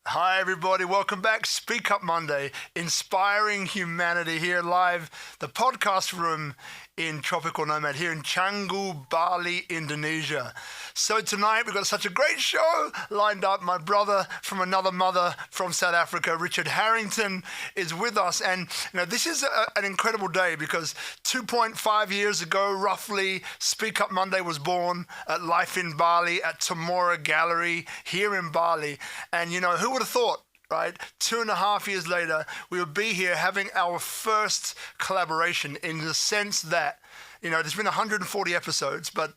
Hi, everybody. Welcome back. Speak Up Monday, inspiring humanity here live, the podcast room in Tropical Nomad here in Canggu, Bali, Indonesia. So tonight we've got such a great show lined up. My brother from another mother from South Africa, Richard Harrington, is with us. And this is an incredible day because 2.5 years ago, roughly, Speak Up Monday was born at Life in Bali at Tamora Gallery here in Bali. And who would have thought? Right, 2.5 years later, we will be here having our first collaboration in the sense that, there's been 140 episodes, but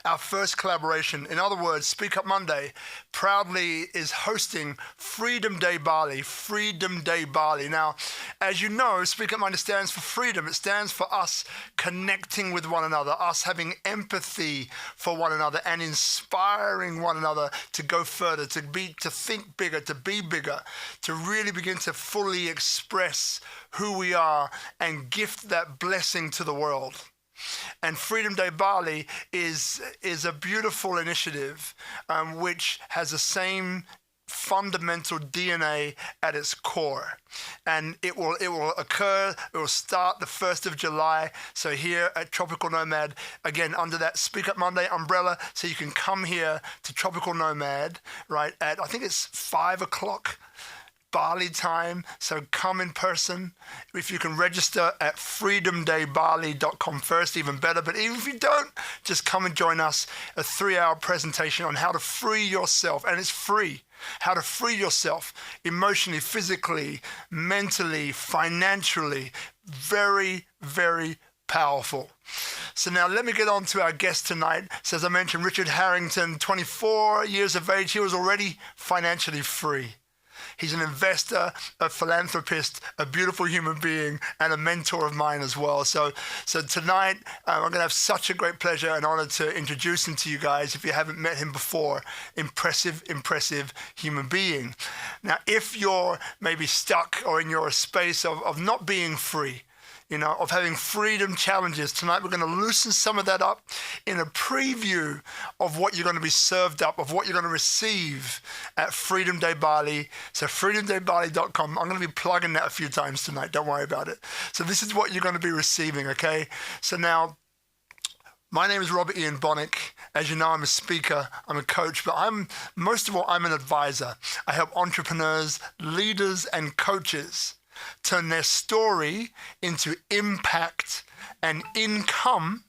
our first collaboration. In other words, Speak Up Monday proudly is hosting Freedom Day Bali. Freedom Day Bali. Now, as you know, Speak Up Monday stands for freedom. It stands for us connecting with one another, us having empathy for one another and inspiring one another to go further, to think bigger, to be bigger, to really begin to fully express who we are and gift that blessing to the world. And Freedom Day Bali is a beautiful initiative which has the same fundamental DNA at its core. And it will start the 1st of July. So here at Tropical Nomad, again, under that Speak Up Monday umbrella, so you can come here to Tropical Nomad, right, at, I think it's 5 o'clock. Bali time, so come in person. If you can register at freedomdaybali.com first, even better. But even if you don't, just come and join us. A 3-hour presentation on how to free yourself, and it's free. How to free yourself emotionally, physically, mentally, financially. Very, very powerful. So now let me get on to our guest tonight. So as I mentioned, Richard Harrington, 24 years of age. He was already financially free. He's an investor, a philanthropist, a beautiful human being, and a mentor of mine as well. So tonight, I'm going to have such a great pleasure and honor to introduce him to you guys if you haven't met him before. Impressive human being. Now, if you're maybe stuck or in your space of not being free, of having freedom challenges. Tonight, we're going to loosen some of that up in a preview of what you're going to be served up, of what you're going to receive at Freedom Day Bali. So freedomdaybali.com. I'm going to be plugging that a few times tonight. Don't worry about it. So this is what you're going to be receiving, okay? So now, my name is Robert Ian Bonnick. As you know, I'm a speaker, I'm a coach, but most of all, I'm an advisor. I help entrepreneurs, leaders, and coaches turn their story into impact and income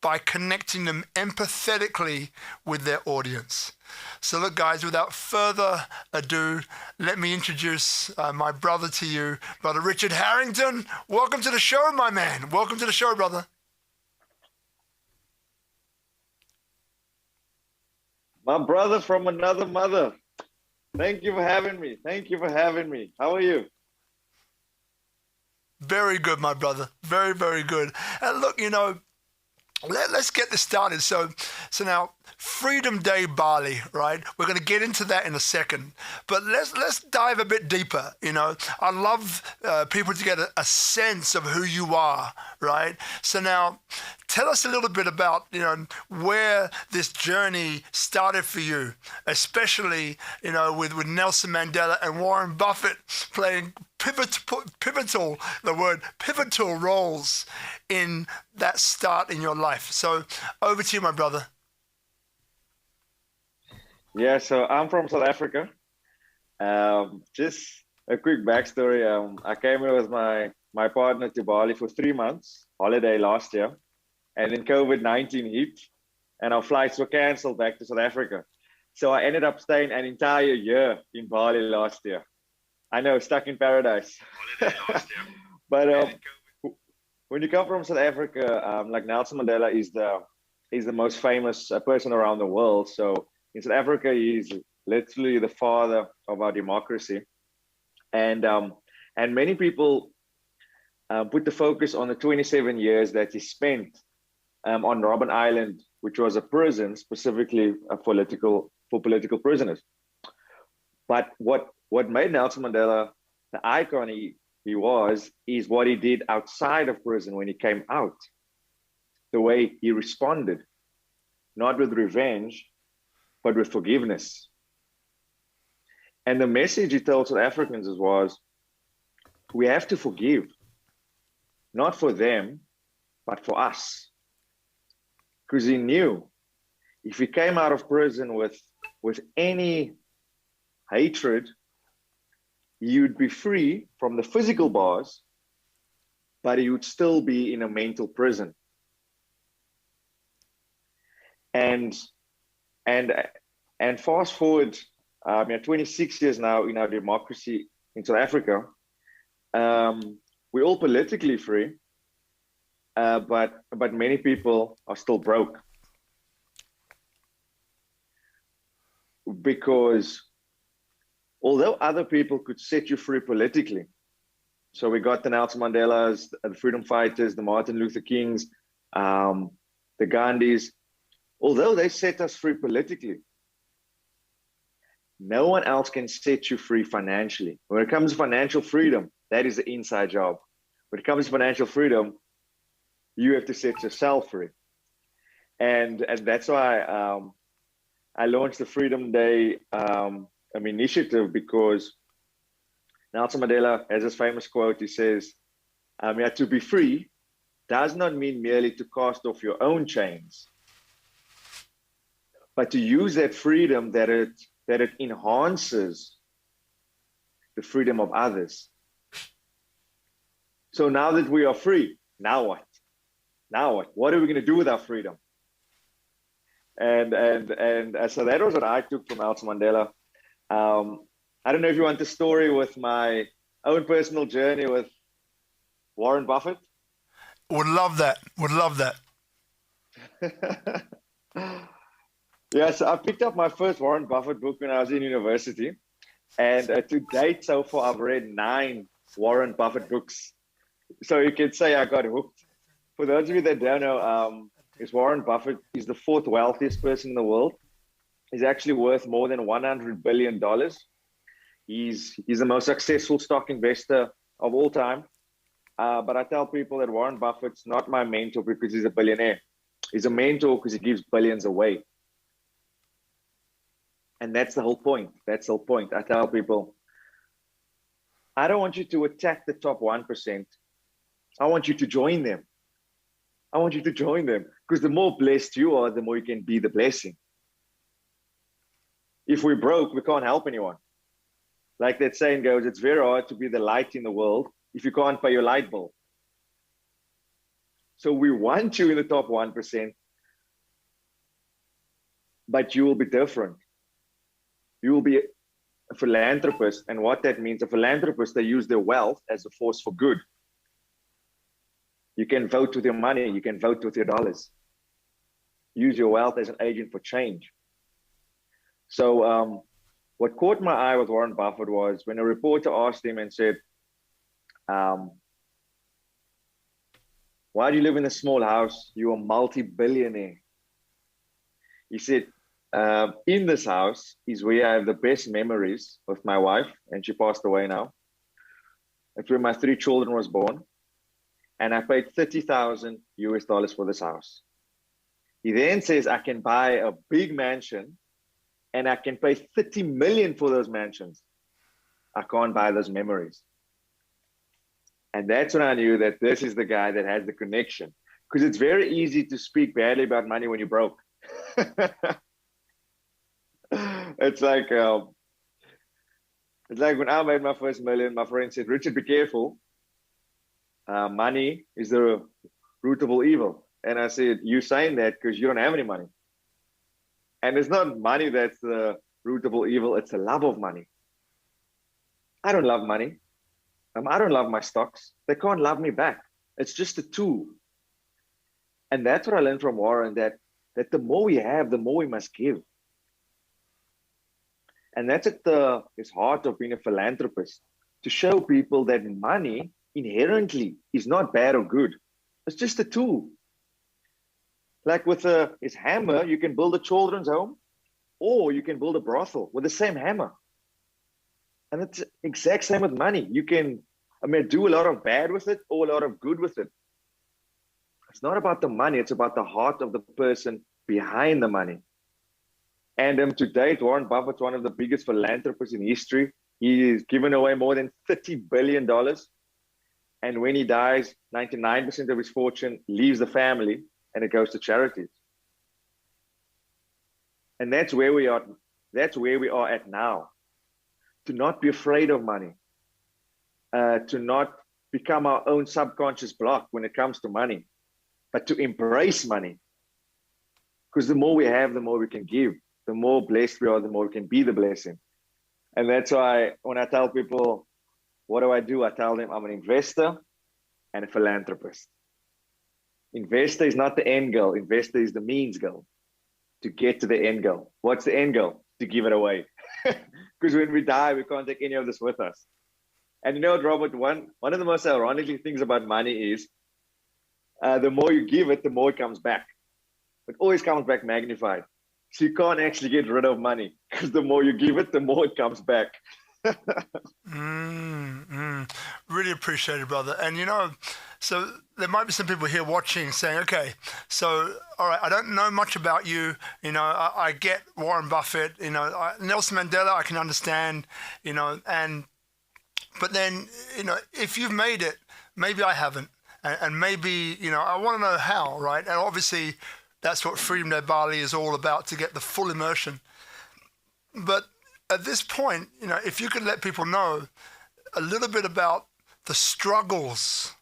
by connecting them empathetically with their audience. So look, guys, without further ado, let me introduce my brother to you, Brother Richard Harrington. Welcome to the show, my man. Welcome to the show, brother. My brother from another mother. Thank you for having me. How are you? Very good, my brother. Very, very good. And look, let's get this started. So now, Freedom Day Bali, right? We're going to get into that in a second. But let's dive a bit deeper, I love people to get a sense of who you are, right? So now, tell us a little bit about, where this journey started for you, especially, with Nelson Mandela and Warren Buffett playing pivotal roles in that start in your life. So over to you, my brother. Yeah, so I'm from South Africa. Just a quick backstory. I came here with my partner to Bali for 3 months, holiday last year. And then COVID-19 hit and our flights were canceled back to South Africa. So I ended up staying an entire year in Bali last year. I know, stuck in paradise. But when you come from South Africa, like Nelson Mandela is the most famous person around the world. So in South Africa, he's literally the father of our democracy. And many people put the focus on the 27 years that he spent on Robben Island, which was a prison specifically for political prisoners. But what made Nelson Mandela the icon he was is what he did outside of prison when he came out. The way he responded, not with revenge, but with forgiveness. And the message he told South Africans was, we have to forgive, not for them, but for us. Because he knew if he came out of prison with any hatred, he would be free from the physical bars, but he would still be in a mental prison. And fast forward, 26 years now in our democracy in South Africa, we're all politically free, but many people are still broke. Because although other people could set you free politically, so we got the Nelson Mandelas, the freedom fighters, the Martin Luther Kings, the Gandhis, although they set us free politically, no one else can set you free financially. When it comes to financial freedom, that is the inside job. When it comes to financial freedom, you have to set yourself free. And that's why I launched the Freedom Day initiative, because Nelson Mandela has this famous quote. He says, to be free does not mean merely to cast off your own chains, but to use that freedom that it enhances the freedom of others. So now that we are free, now what? Now what? What are we going to do with our freedom? And so that was what I took from Nelson Mandela. I don't know if you want the story with my own personal journey with Warren Buffett. Would love that. Would love that. Yeah, so I picked up my first Warren Buffett book when I was in university. And to date, so far, I've read 9 Warren Buffett books. So you can say I got hooked. For those of you that don't know, Warren Buffett is the 4th wealthiest person in the world. He's actually worth more than $100 billion. He's the most successful stock investor of all time. But I tell people that Warren Buffett's not my mentor because he's a billionaire. He's a mentor because he gives billions away. And that's the whole point. That's the whole point. I tell people, I don't want you to attack the top 1%. I want you to join them. I want you to join them, because the more blessed you are, the more you can be the blessing. If we're broke, we can't help anyone. Like that saying goes, it's very hard to be the light in the world if you can't pay your light bill. So we want you in the top 1%, but you will be different. You will be a philanthropist. And what that means, a philanthropist, they use their wealth as a force for good. You can vote with your money. You can vote with your dollars. Use your wealth as an agent for change. So what caught my eye with Warren Buffett was when a reporter asked him and said, why do you live in a small house? You're a multi-billionaire. He said, in this house is where I have the best memories with my wife, and she passed away now. It's where my 3 children was born. And I paid $30,000 US for this house. He then says, I can buy a big mansion and I can pay 30 million for those mansions. I can't buy those memories. And that's when I knew that this is the guy that has the connection. Because it's very easy to speak badly about money when you're broke. It's like when I made my first million, my friend said, Richard, be careful. Money is the root of all evil. And I said, you're saying that because you don't have any money. And it's not money that's the root of all evil. It's the love of money. I don't love money. I don't love my stocks. They can't love me back. It's just a tool. And that's what I learned from Warren, that the more we have, the more we must give. And that's at his heart of being a philanthropist, to show people that money inherently is not bad or good. It's just a tool. Like with his hammer, you can build a children's home, or you can build a brothel with the same hammer. And it's the exact same with money. You can, do a lot of bad with it or a lot of good with it. It's not about the money. It's about the heart of the person behind the money. And to date, Warren Buffett's one of the biggest philanthropists in history. He's given away more than $30 billion. And when he dies, 99% of his fortune leaves the family and it goes to charities. And that's where we are. That's where we are at now. To not be afraid of money, to not become our own subconscious block when it comes to money, but to embrace money. Because the more we have, the more we can give. The more blessed we are, the more we can be the blessing. And that's why when I tell people, what do? I tell them I'm an investor and a philanthropist. Investor is not the end goal. Investor is the means goal to get to the end goal. What's the end goal? To give it away. Because when we die, we can't take any of this with us. And you know what, Robert, one of the most ironic things about money is the more you give it, the more it comes back. It always comes back magnified. So you can't actually get rid of money because the more you give it, the more it comes back. Really appreciate it, brother. And you know, so there might be some people here watching saying, okay, so all right, I don't know much about you. You know, I get Warren Buffett. You know, Nelson Mandela, I can understand. You know, but then, you know, if you've made it, maybe I haven't, and maybe, you know, I want to know how, right? And obviously, that's what Freedom Day Bali is all about, to get the full immersion. But at this point, you know, if you could let people know a little bit about the struggles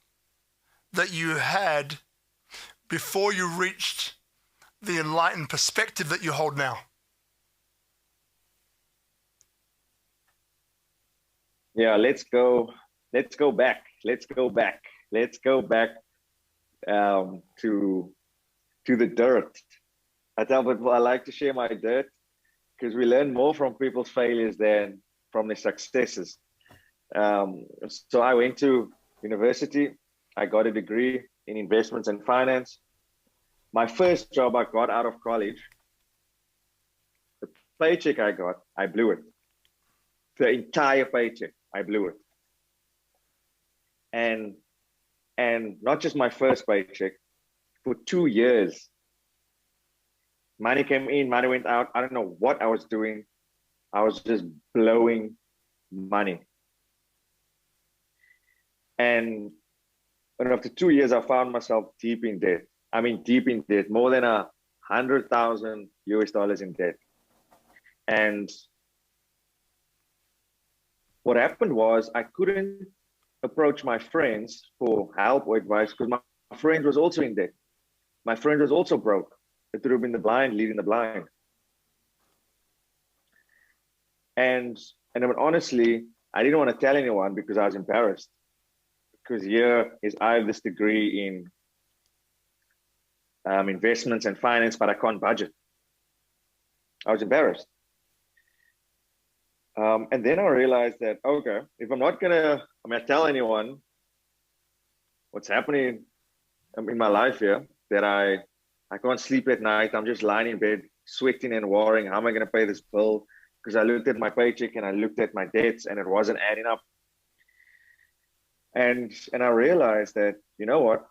that you had before you reached the enlightened perspective that you hold now. Yeah, let's go back to the dirt. I tell people I like to share my dirt because we learn more from people's failures than from their successes. So I went to university. I got a degree in investments and finance. My first job I got out of college, the paycheck I got, I blew it. The entire paycheck, I blew it. And not just my first paycheck, for 2 years, money came in, money went out. I don't know what I was doing. I was just blowing money. And after 2 years, I found myself deep in debt. I mean, deep in debt, more than $100,000 in debt. And what happened was I couldn't approach my friends for help or advice because my friend was also in debt. My friend was also broke. It threw him in the blind, leading the blind. And I mean, honestly, I didn't want to tell anyone because I was embarrassed. Because here is I have this degree in investments and finance, but I can't budget. I was embarrassed. And then I realized that, okay, if I'm not gonna, tell anyone what's happening in my life here, that I can't sleep at night. I'm just lying in bed, sweating and worrying. How am I gonna pay this bill? Because I looked at my paycheck and I looked at my debts and it wasn't adding up. And I realized that, you know what?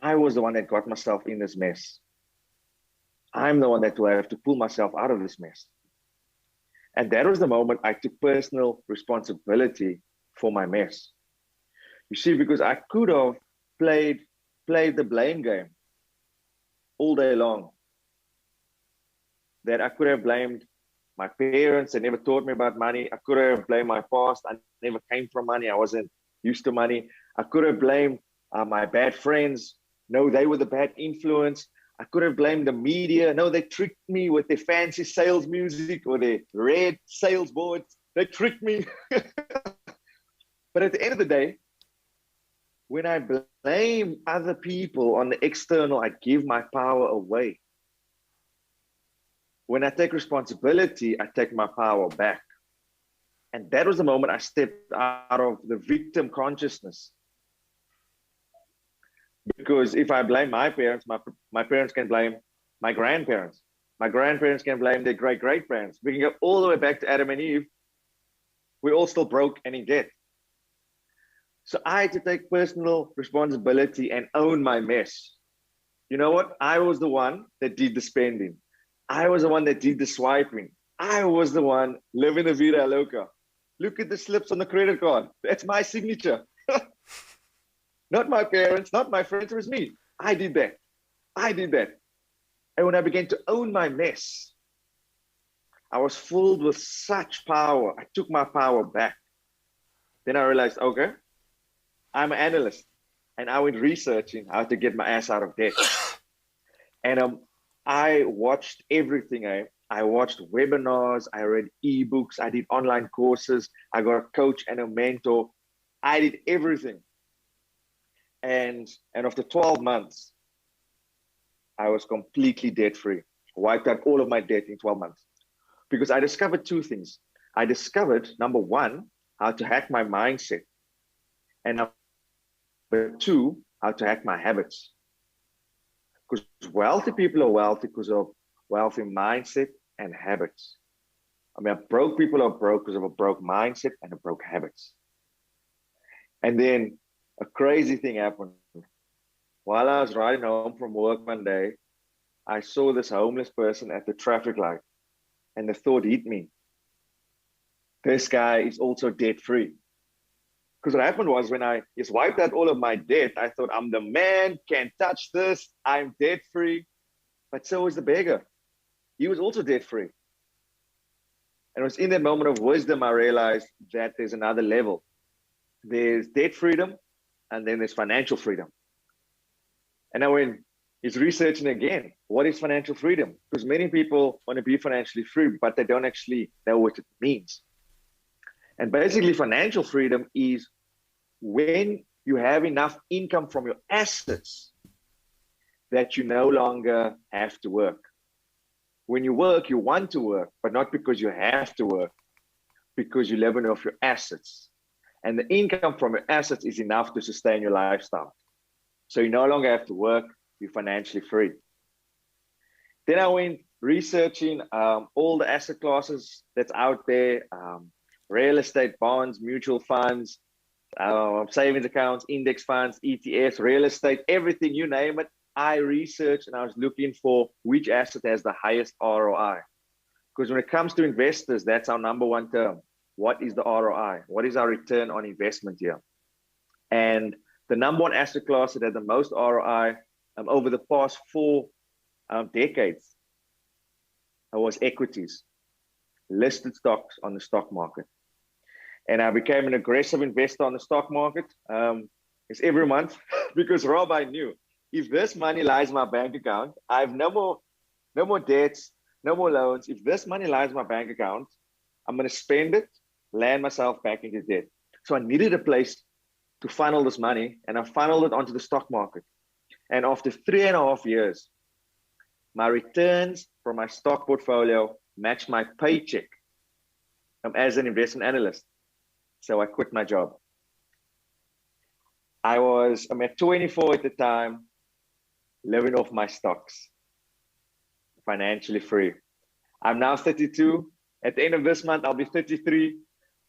I was the one that got myself in this mess. I'm the one that will have to pull myself out of this mess. And that was the moment I took personal responsibility for my mess. You see, because I could have played the blame game all day long. That I could have blamed my parents, they never taught me about money. I could have blamed my past. I never came from money. I wasn't used to money. I could have blamed my bad friends. No, they were the bad influence. I could have blamed the media. No, they tricked me with their fancy sales music or their red sales boards. They tricked me. But at the end of the day, when I blame other people on the external, I give my power away. When I take responsibility, I take my power back. And that was the moment I stepped out of the victim consciousness. Because if I blame my parents, my parents can blame my grandparents. My grandparents can blame their great-great-parents. We can go all the way back to Adam and Eve. We're all still broke and in debt. So I had to take personal responsibility and own my mess. You know what? I was the one that did the spending. I was the one that did the swiping. I was the one living the vida loca. Look at the slips on the credit card. That's my signature. Not my parents, not my friends, it was me. I did that. I did that. And when I began to own my mess, I was filled with such power. I took my power back. Then I realized, okay, I'm an analyst. And I went researching how to get my ass out of debt. And I watched everything. I watched webinars, I read ebooks, I did online courses, I got a coach and a mentor. I did everything. And after 12 months, I was completely debt-free. Wiped out all of my debt in 12 months. Because I discovered two things. I discovered, number one, how to hack my mindset. And number two, how to hack my habits. Because wealthy people are wealthy because of wealthy mindset and habits. I mean, broke people are broke because of a broke mindset and a broke habits. And then a crazy thing happened. While I was riding home from work one day, I saw this homeless person at the traffic light, and the thought hit me. This guy is also debt-free. Because what happened was when I just wiped out all of my debt, I thought, I'm the man, can't touch this, I'm debt-free. But so was the beggar. He was also debt-free. And it was in that moment of wisdom, I realized that there's another level. There's debt freedom, and then there's financial freedom. And I went, he's researching again, what is financial freedom? Because many people want to be financially free, but they don't actually know what it means. And basically, financial freedom is when you have enough income from your assets that you no longer have to work. When you work, you want to work, but not because you have to work, because you're living off your assets. And the income from your assets is enough to sustain your lifestyle. So you no longer have to work, you're financially free. Then I went researching all the asset classes that's out there, real estate, bonds, mutual funds, savings accounts, index funds, ETFs, real estate, everything, you name it. I researched and I was looking for which asset has the highest ROI. Because when it comes to investors, that's our number one term. What is the ROI? What is our return on investment here? And the number one asset class that had the most ROI over the past 4 decades was equities, listed stocks on the stock market. And I became an aggressive investor on the stock market. It's every month because Rob, I knew if this money lies in my bank account, I have no more debts, no more loans. If this money lies in my bank account, I'm going to spend it, land myself back into debt. So I needed a place to funnel this money, and I funneled it onto the stock market. And after 3.5 years, my returns from my stock portfolio matched my paycheck as an investment analyst. So I quit my job. I'm at 24 at the time, living off my stocks, financially free. I'm now 32. At the end of this month, I'll be 33,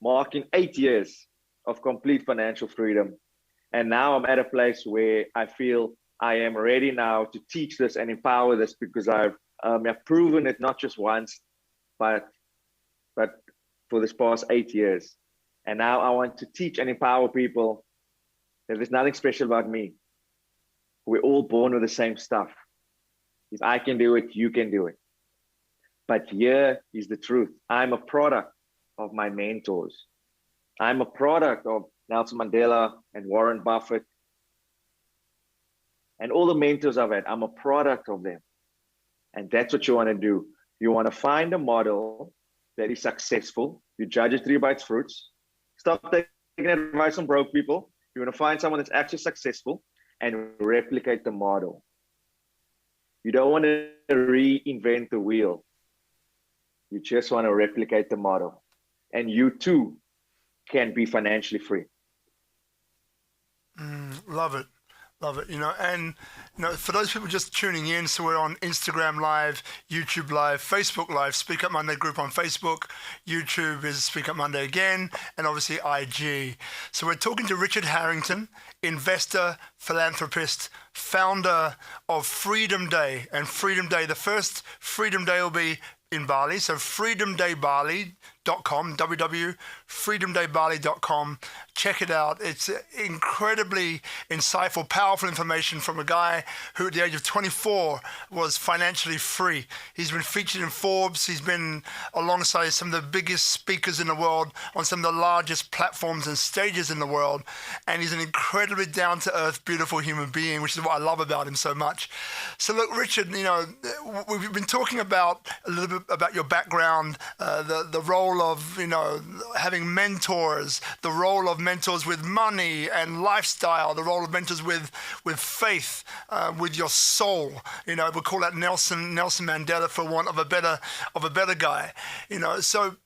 marking 8 years of complete financial freedom. And now I'm at a place where I feel I am ready now to teach this and empower this because I've proven it not just once, but for this past 8 years. And now I want to teach and empower people that there's nothing special about me. We're all born with the same stuff. If I can do it, you can do it. But here is the truth. I'm a product of my mentors. I'm a product of Nelson Mandela and Warren Buffett and all the mentors I've had. I'm a product of them. And that's what you want to do. You want to find a model that is successful. You judge a tree by its fruits. Stop taking advice from broke people. You want to find someone that's actually successful and replicate the model. You don't want to reinvent the wheel. You just want to replicate the model. And you too can be financially free. Love it. Love it, and for those people just tuning in, so we're on Instagram Live, YouTube Live, Facebook Live, Speak Up Monday group on Facebook, YouTube is Speak Up Monday again, and obviously IG. So we're talking to Richard Harrington, investor, philanthropist, founder of Freedom Day. And Freedom Day, the first Freedom Day will be in Bali, so freedomdaybali.com, www.freedomdaybali.com. Check it out. It's incredibly insightful, powerful information from a guy who at the age of 24 was financially free. He's been featured in Forbes. He's been alongside some of the biggest speakers in the world on some of the largest platforms and stages in the world. And he's an incredibly down-to-earth, beautiful human being, which is what I love about him so much. So look, Richard, we've been talking about a little bit about your background, the role of, having mentors, the role of mentors with money and lifestyle, the role of mentors with faith, with your soul. We call that Nelson Mandela, for want of a better guy. So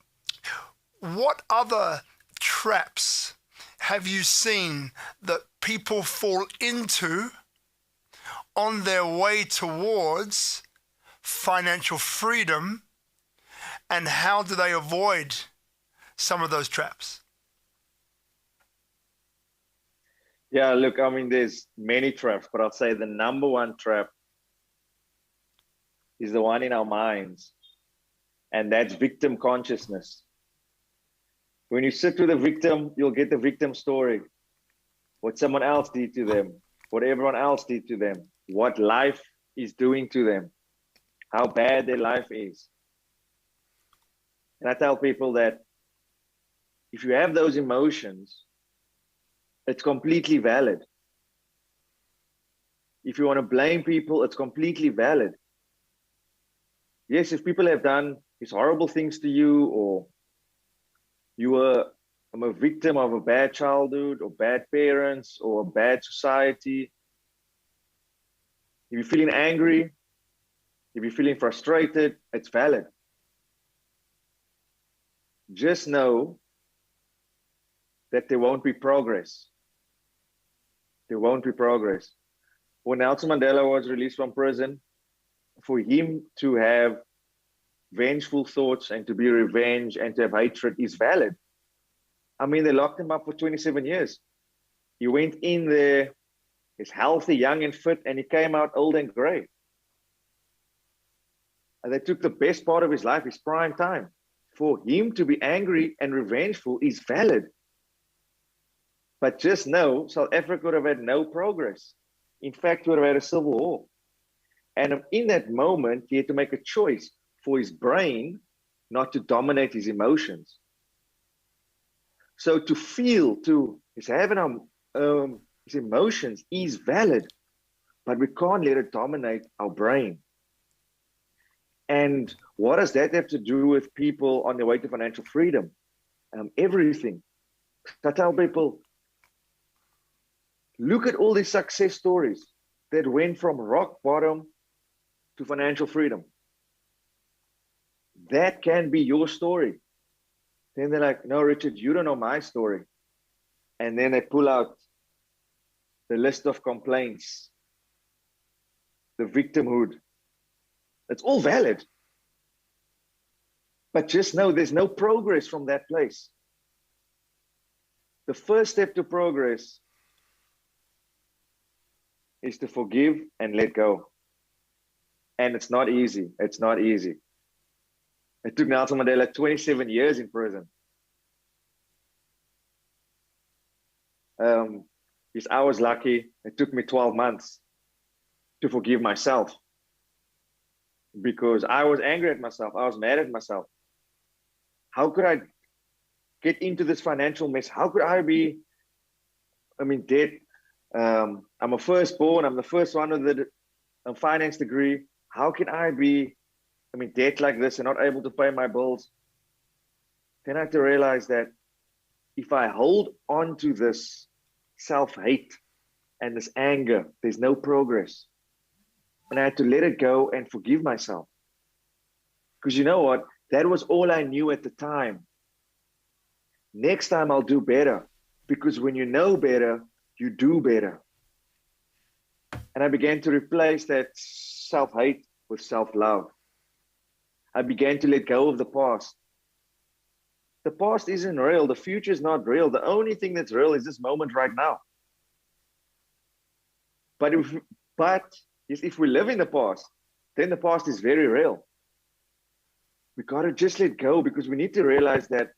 what other traps have you seen that people fall into on their way towards financial freedom, and how do they avoid some of those traps? Yeah, look, there's many traps, but I'll say the number one trap is the one in our minds, and that's victim consciousness. When you sit with a victim, you'll get the victim story, what someone else did to them, what everyone else did to them, what life is doing to them, how bad their life is. And I tell people that if you have those emotions, it's completely valid. If you want to blame people, it's completely valid. Yes, if people have done these horrible things to you, or you were a victim of a bad childhood, or bad parents, or a bad society, if you're feeling angry, if you're feeling frustrated, it's valid. Just know that there won't be progress. There won't be progress. When Nelson Mandela was released from prison, for him to have vengeful thoughts and to be revenge and to have hatred is valid. They locked him up for 27 years. He went in there, he's healthy, young and fit, and he came out old and gray. And they took the best part of his life, his prime time. For him to be angry and revengeful is valid. But just know, South Africa would have had no progress. In fact, we would have had a civil war. And in that moment, he had to make a choice for his brain not to dominate his emotions. So to feel, to have his emotions is valid, but we can't let it dominate our brain. And what does that have to do with people on their way to financial freedom? Everything. I tell people, look at all these success stories that went from rock bottom to financial freedom. That can be your story. Then they're like, no, Richard, you don't know my story. And then they pull out the list of complaints, the victimhood. It's all valid. But just know there's no progress from that place. The first step to progress is to forgive and let go. And it's not easy. It's not easy. It took Nelson Mandela 27 years in prison. Yes, I was lucky. It took me 12 months to forgive myself, because I was angry at myself. I was mad at myself. How could I get into this financial mess? How could I be, debt? I'm a firstborn. I'm the first one with a finance degree. How can I be, debt like this and not able to pay my bills? Then I had to realize that if I hold on to this self-hate and this anger, there's no progress. And I had to let it go and forgive myself. Because you know what? That was all I knew at the time. Next time I'll do better. Because when you know better, you do better. And I began to replace that self-hate with self-love. I began to let go of the past. The past isn't real. The future is not real. The only thing that's real is this moment right now. But if we live in the past, then the past is very real. We got to just let go, because we need to realize that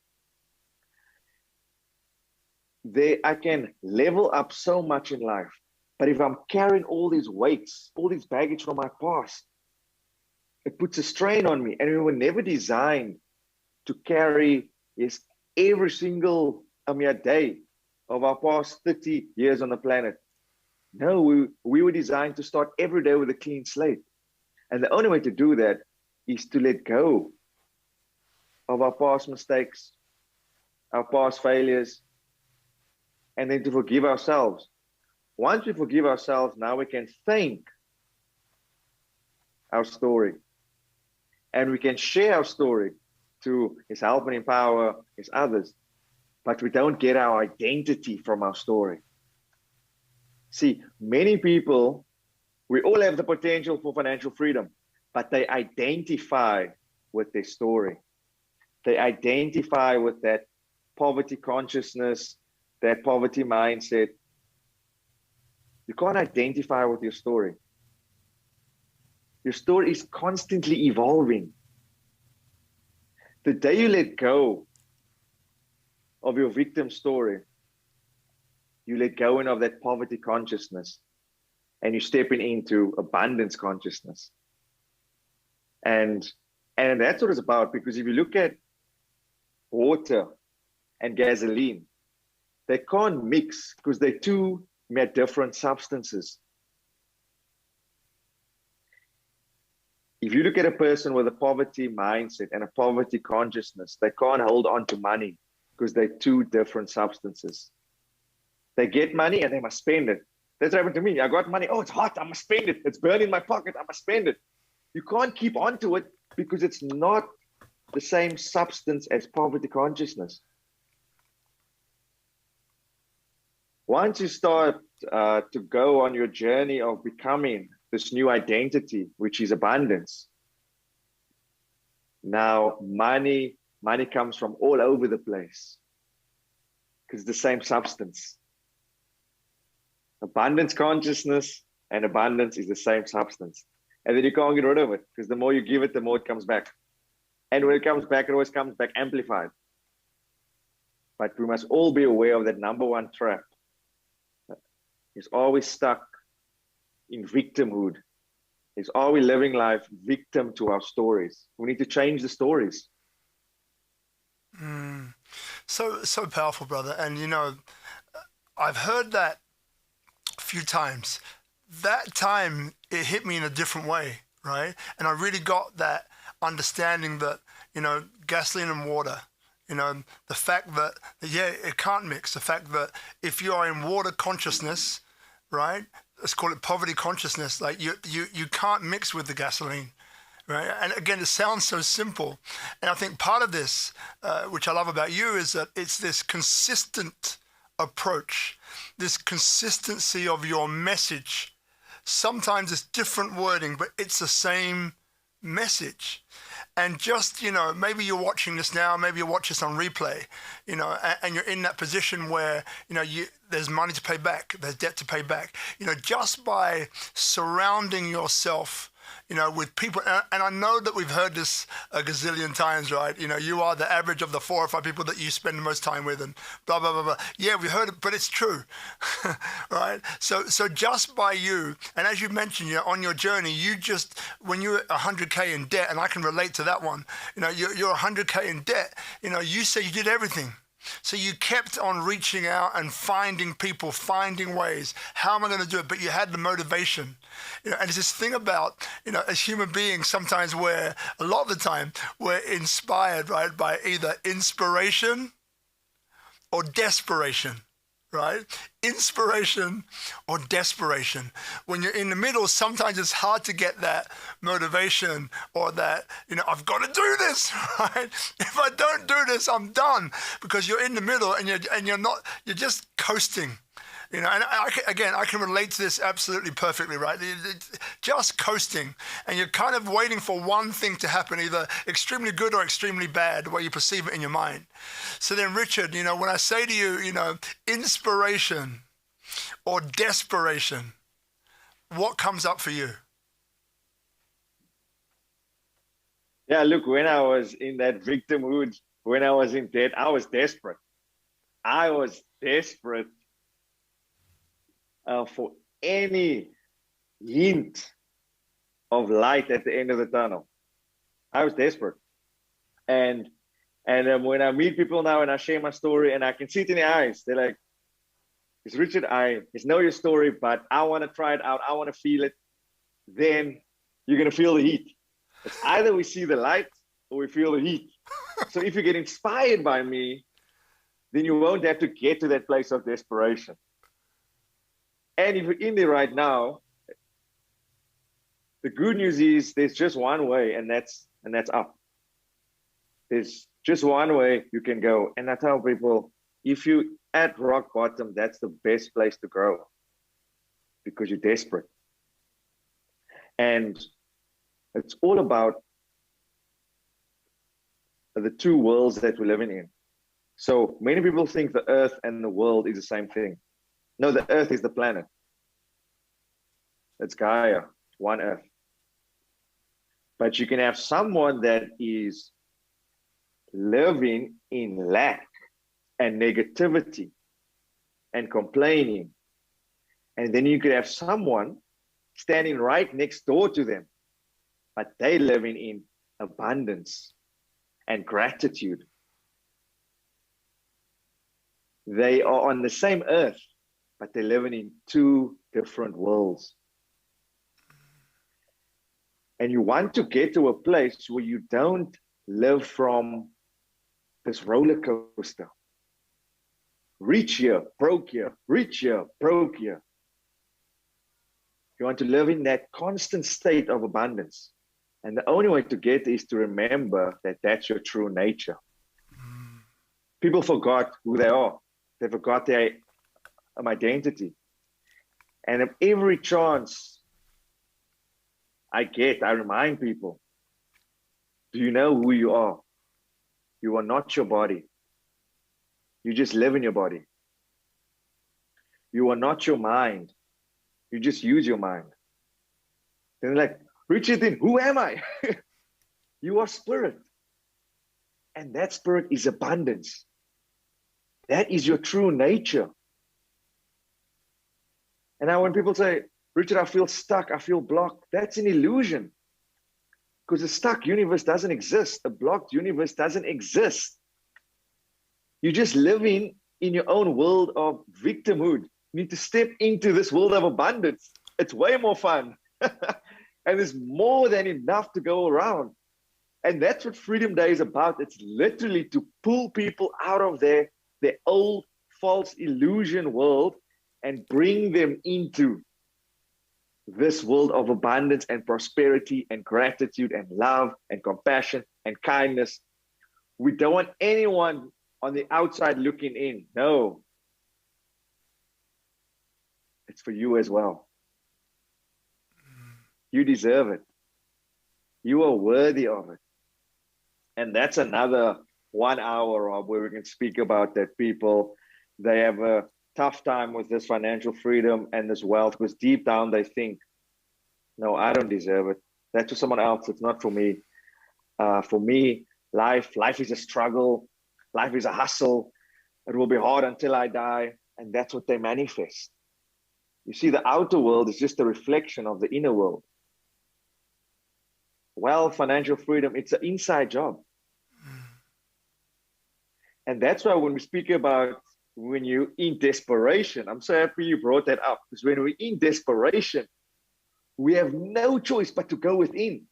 I can level up so much in life. But if I'm carrying all these weights, all this baggage from my past, it puts a strain on me. And we were never designed to carry every single day of our past 30 years on the planet. No, we were designed to start every day with a clean slate. And the only way to do that is to let go of our past mistakes, our past failures, and then to forgive ourselves. Once we forgive ourselves, now we can thank our story. And we can share our story to help and empower others. But we don't get our identity from our story. See, many people, we all have the potential for financial freedom, but they identify with their story. They identify with that poverty consciousness, that poverty mindset. You can't identify with your story. Your story is constantly evolving. The day you let go of your victim story, you let go of that poverty consciousness, and you're stepping into abundance consciousness. And that's what it's about, because if you look at water and gasoline, they can't mix because they're two different substances. If you look at a person with a poverty mindset and a poverty consciousness, they can't hold on to money because they're two different substances. They get money and they must spend it. That's what happened to me. I got money. Oh, it's hot. I must spend it. It's burning my pocket. I must spend it. You can't keep on to it because it's not the same substance as poverty consciousness. Once you start to go on your journey of becoming this new identity, which is abundance, now money comes from all over the place because it's the same substance. Abundance consciousness and abundance is the same substance. And then you can't get rid of it because the more you give it, the more it comes back. And when it comes back, it always comes back amplified. But we must all be aware of that number one trap. Is always stuck in victimhood. Is always living life victim to our stories. We need to change the stories. So powerful, brother. And I've heard that a few times. That time it hit me in a different way, right? And I really got that understanding that gasoline and water. The fact that it can't mix. The fact that if you are in water consciousness, right? Let's call it poverty consciousness. Like you can't mix with the gasoline, right? And again, it sounds so simple. And I think part of this, which I love about you, is that it's this consistent approach, this consistency of your message. Sometimes it's different wording, but it's the same message. And just, maybe you're watching this now, maybe you watch this on replay, and you're in that position where, there's money to pay back, there's debt to pay back, just by surrounding yourself, with people. And I know that we've heard this a gazillion times, right? You are the average of the 4 or 5 people that you spend the most time with and blah, blah, blah, blah. Yeah, we heard it, but it's true, right? So just by you, and as you mentioned, on your journey, when you're 100K in debt, and I can relate to that one, you're 100K in debt, you say you did everything. So you kept on reaching out and finding people, finding ways. How am I going to do it? But you had the motivation. And it's this thing about, as human beings, sometimes a lot of the time, we're inspired, right, by either inspiration or desperation, right? Inspiration or desperation. When you're in the middle, sometimes it's hard to get that motivation or that, I've got to do this, right? If I don't do this, I'm done, because you're in the middle and you're just coasting. You know, and I can relate to this absolutely perfectly, right? Just coasting, and you're kind of waiting for one thing to happen, either extremely good or extremely bad, the way you perceive it in your mind. So then, Richard, you know, when I say to you, you know, inspiration or desperation, what comes up for you? Yeah, look, when I was in that victimhood, when I was in debt, I was desperate. I was desperate for any hint of light at the end of the tunnel. I was desperate. And when I meet people now and I share my story and I can see it in their eyes, they're like, it's Richard, I know your story, but I want to try it out. I want to feel it. Then you're going to feel the heat. It's either we see the light or we feel the heat. So if you get inspired by me, then you won't have to get to that place of desperation. And if you're in there right now, the good news is there's just one way, and that's up. There's just one way you can go. And I tell people, if you at rock bottom, that's the best place to grow because you're desperate. And it's all about the two worlds that we're living in. So many people think the earth and the world is the same thing. No, the earth is the planet. It's Gaia, one earth. But you can have someone that is living in lack and negativity and complaining. And then you could have someone standing right next door to them, but they're living in abundance and gratitude. They are on the same earth, but they're living in two different worlds. And you want to get to a place where you don't live from this roller coaster. Rich here, broke here, rich here, broke here. You want to live in that constant state of abundance. And the only way to get is to remember that that's your true nature. People forgot who they are. They forgot their identity. And at every chance I remind people, do you know who you are? You are not your body. You just live in your body. You are not your mind. You just use your mind. Then they're like, Richard, then who am I? You are spirit. And that spirit is abundance. That is your true nature. And now when people say, Richard, I feel stuck, I feel blocked, that's an illusion. Because a stuck universe doesn't exist. A blocked universe doesn't exist. You're just living in your own world of victimhood. You need to step into this world of abundance. It's way more fun. And there's more than enough to go around. And that's what Freedom Day is about. It's literally to pull people out of their old false illusion world and bring them into this world of abundance and prosperity and gratitude and love and compassion and kindness. We don't want anyone on the outside looking in. No. It's for you as well. You deserve it. You are worthy of it. And that's another 1 hour of where we can speak about that people, they have a tough time with this financial freedom and this wealth because deep down they think, no, I don't deserve it. That's for someone else. It's not for me. For me, life is a struggle. Life is a hustle. It will be hard until I die. And that's what they manifest. You see, the outer world is just a reflection of the inner world. Wealth, financial freedom, it's an inside job. And that's why when we speak about when you're in desperation, I'm so happy you brought that up, because when we're in desperation, we have no choice but to go within.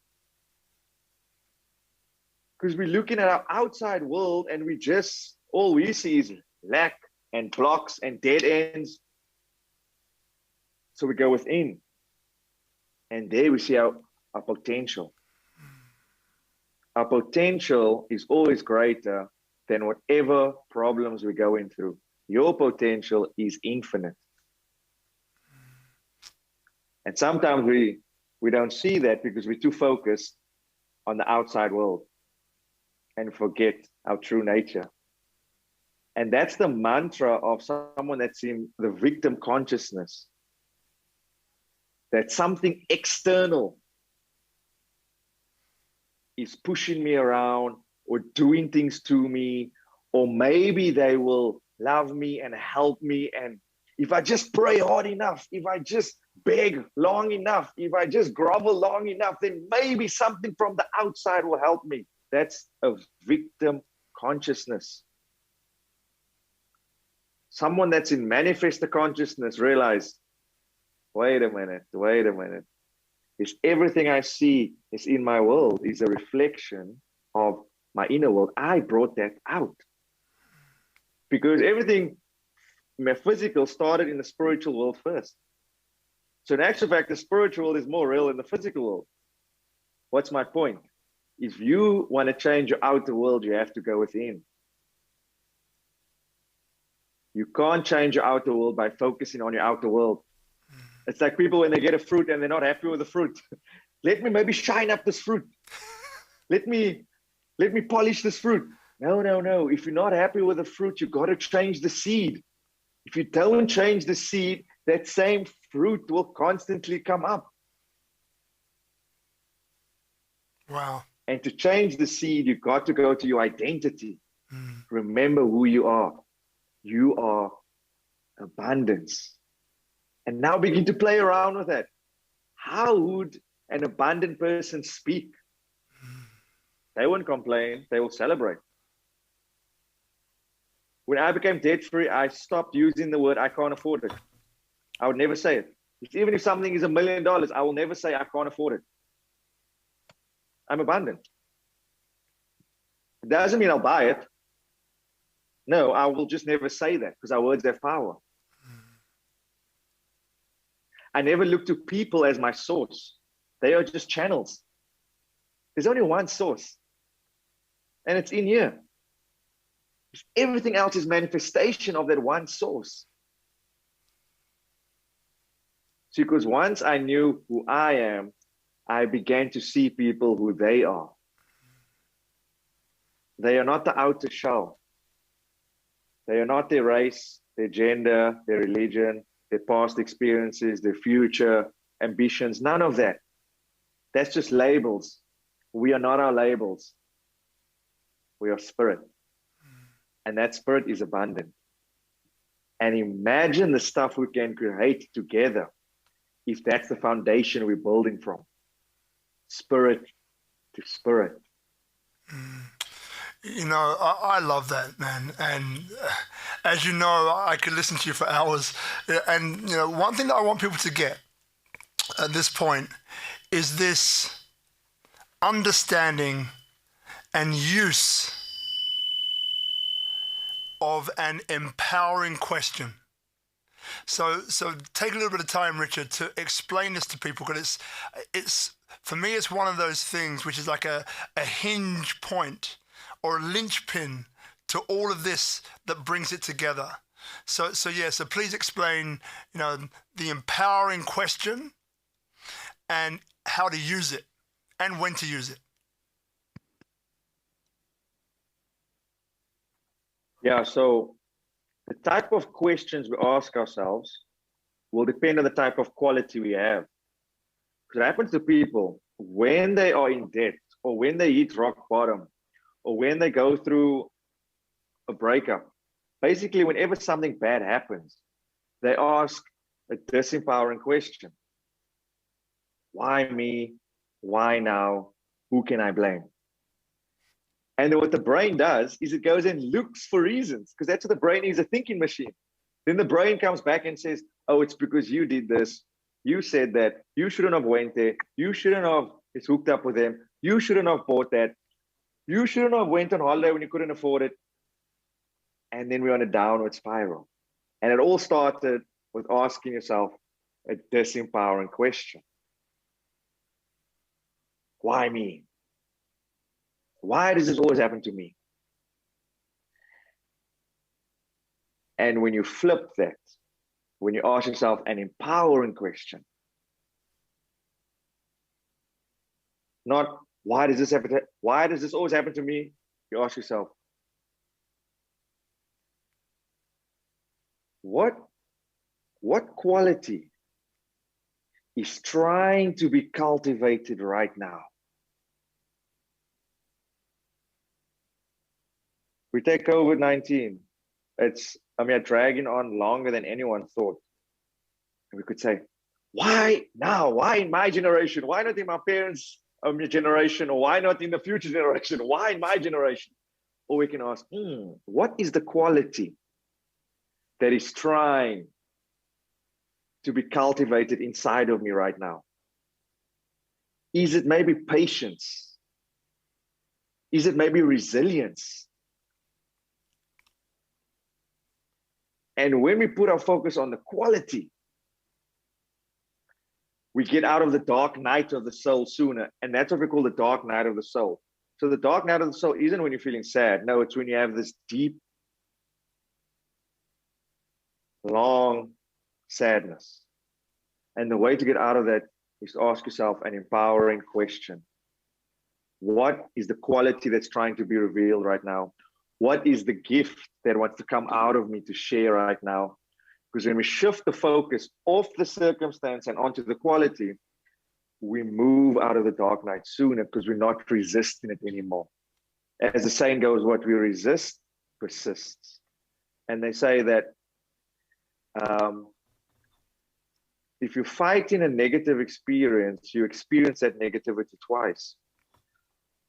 Because we're looking at our outside world and all we see is lack and blocks and dead ends. So we go within. And there we see our potential. Our potential is always greater than whatever problems we're going through. Your potential is infinite. And sometimes we don't see that because we're too focused on the outside world and forget our true nature. And that's the mantra of someone that's in the victim consciousness. That something external is pushing me around or doing things to me, or maybe they will love me and help me. And if I just pray hard enough, if I just beg long enough, if I just grovel long enough, then maybe something from the outside will help me. That's a victim consciousness. Someone that's in manifestor consciousness realize, wait a minute. Is everything I see is in my world is a reflection of my inner world. I brought that out. Because everything physical started in the spiritual world first. So in actual fact, the spiritual world is more real than the physical world. What's my point? If you want to change your outer world, you have to go within. You can't change your outer world by focusing on your outer world. It's like people when they get a fruit and they're not happy with the fruit. Let me maybe shine up this fruit. Let me polish this fruit. No. If you're not happy with the fruit, you got to change the seed. If you don't change the seed, that same fruit will constantly come up. Wow. And to change the seed, you got to go to your identity. Remember who you are. You are abundance. And now begin to play around with that. How would an abundant person speak? They won't complain, they will celebrate. When I became debt-free, I stopped using the word I can't afford it. I would never say it. Even if something is $1 million, I will never say I can't afford it. I'm abundant. It doesn't mean I'll buy it. No, I will just never say that because our words have power. I never look to people as my source. They are just channels. There's only one source. And it's in here. Everything else is manifestation of that one source. So because once I knew who I am, I began to see people who they are. They are not the outer shell. They are not their race, their gender, their religion, their past experiences, their future ambitions, none of that. That's just labels. We are not our labels. We are spirit. And that spirit is abundant. And imagine the stuff we can create together if that's the foundation we're building from. Spirit to spirit. You know, I love that, man. And as you know, I could listen to you for hours. And, you know, one thing that I want people to get at this point is this understanding and use of an empowering question. So take a little bit of time, Richard, to explain this to people, because it's for me, it's one of those things which is like a hinge point or a linchpin to all of this that brings it together. So please explain, you know, the empowering question and how to use it and when to use it. Yeah, so the type of questions we ask ourselves will depend on the type of quality we have. Because it happens to people when they are in debt or when they hit rock bottom or when they go through a breakup. Basically, whenever something bad happens, they ask a disempowering question. Why me? Why now? Who can I blame? And then what the brain does is it goes and looks for reasons, because that's what the brain is, a thinking machine. Then the brain comes back and says, oh, it's because you did this. You said that. You shouldn't have went there. You shouldn't have hooked up with them. You shouldn't have bought that. You shouldn't have went on holiday when you couldn't afford it. And then we're on a downward spiral. And it all started with asking yourself a disempowering question. Why me? Why does this always happen to me? And when you flip that, when you ask yourself an empowering question, Not why does this happen? Why does this always happen to me? You ask yourself, what quality is trying to be cultivated right now? We take COVID-19. It's dragging on longer than anyone thought. And we could say, why now? Why in my generation? Why not in my parents' generation? Or why not in the future generation? Why in my generation? Or we can ask, what is the quality that is trying to be cultivated inside of me right now? Is it maybe patience? Is it maybe resilience? And when we put our focus on the quality, we get out of the dark night of the soul sooner. And that's what we call the dark night of the soul. So the dark night of the soul isn't when you're feeling sad. No, it's when you have this deep, long sadness. And the way to get out of that is to ask yourself an empowering question. What is the quality that's trying to be revealed right now? What is the gift that wants to come out of me to share right now? Because when we shift the focus off the circumstance and onto the quality, we move out of the dark night sooner because we're not resisting it anymore. As the saying goes, what we resist persists. And they say that if you fight in a negative experience, you experience that negativity twice.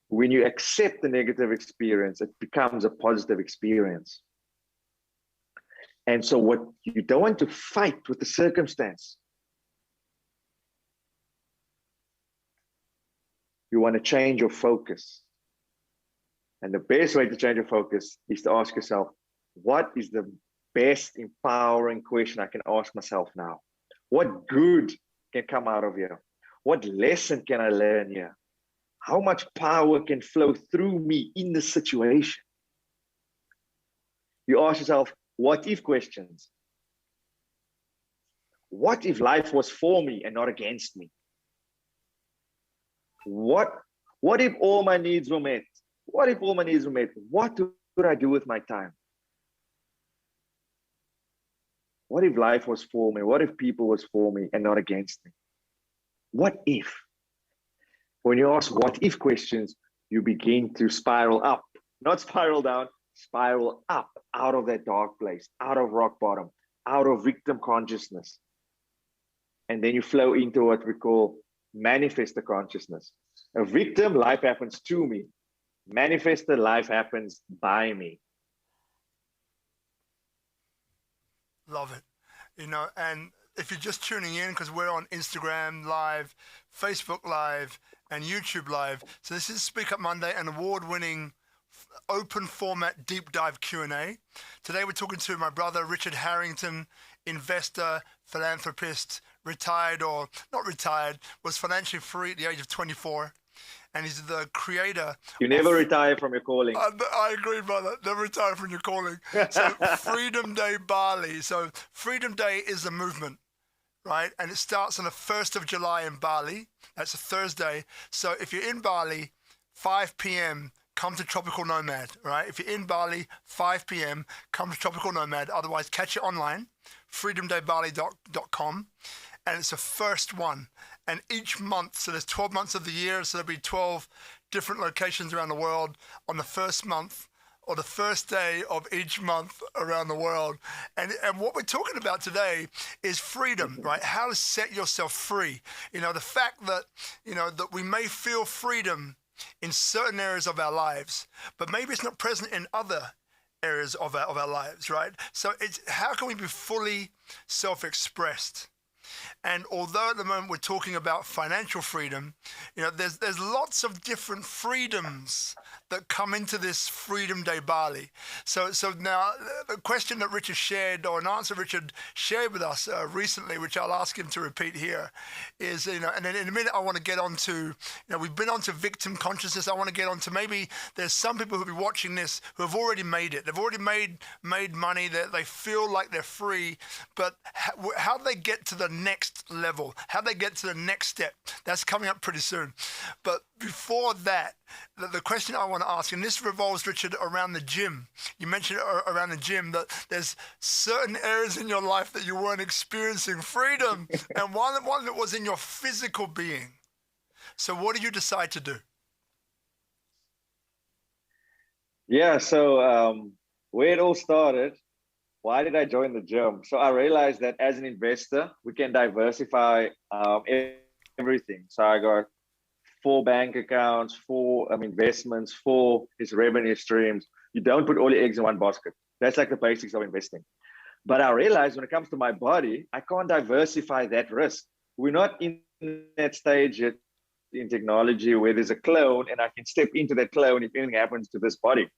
When you accept the negative experience, it becomes a positive experience. And so what you don't want to fight with the circumstance. You want to change your focus. And the best way to change your focus is to ask yourself, what is the best empowering question I can ask myself now? What good can come out of here? What lesson can I learn here? How much power can flow through me in this situation? You ask yourself, what if questions? What if life was for me and not against me? What if all my needs were met? What if all my needs were met? What could I do with my time? What if life was for me? What if people was for me and not against me? What if? When you ask what if questions, you begin to spiral up, not spiral down, spiral up out of that dark place, out of rock bottom, out of victim consciousness. And then you flow into what we call manifestor consciousness. A victim, life happens to me. Manifestor, life happens by me. Love it. And if you're just tuning in, because we're on Instagram Live, Facebook Live, and YouTube Live. So this is SpeakuP Monday, an award-winning open format deep dive Q&A. Today we're talking to my brother, Richard Harrington, investor, philanthropist, retired or not retired, was financially free at the age of 24. And he's the creator. You never retire from your calling. I agree, brother. Never retire from your calling. So Freedom Day Bali. So Freedom Day is a movement, right? And it starts on the 1st of July in Bali. That's a Thursday. So if you're in Bali, 5 p.m., come to Tropical Nomad, right? If you're in Bali, 5 p.m., come to Tropical Nomad. Otherwise, catch it online, freedomdaybali.com. And it's the first one. And each month, so there's 12 months of the year, so there'll be 12 different locations around the world on the first month or the first day of each month around the world. And what we're talking about today is freedom, right? How to set yourself free. The fact that, that we may feel freedom in certain areas of our lives, but maybe it's not present in other areas of our lives, right? So it's how can we be fully self-expressed? And although at the moment we're talking about financial freedom, there's lots of different freedoms that come into this Freedom Day Bali. So now the question that Richard shared, or an answer Richard shared with us recently, which I'll ask him to repeat here, is, and then in a minute I want to get on to, we've been on to victim consciousness. I want to get on to maybe there's some people who'll be watching this who have already made it. They've already made money, that they feel like they're free, but how do they get to the next level, how they get to the next step. That's coming up pretty soon. But before that, the question I want to ask, and this revolves, Richard, around the gym. You mentioned around the gym that there's certain areas in your life that you weren't experiencing freedom, and one that was in your physical being. So what did you decide to do? Yeah, so where it all started, why did I join the gym? So I realized that as an investor, we can diversify everything. So I got 4 bank accounts, 4 investments, 4 is revenue streams. You don't put all your eggs in one basket. That's like the basics of investing. But I realized when it comes to my body, I can't diversify that risk. We're not in that stage yet in technology where there's a clone and I can step into that clone if anything happens to this body.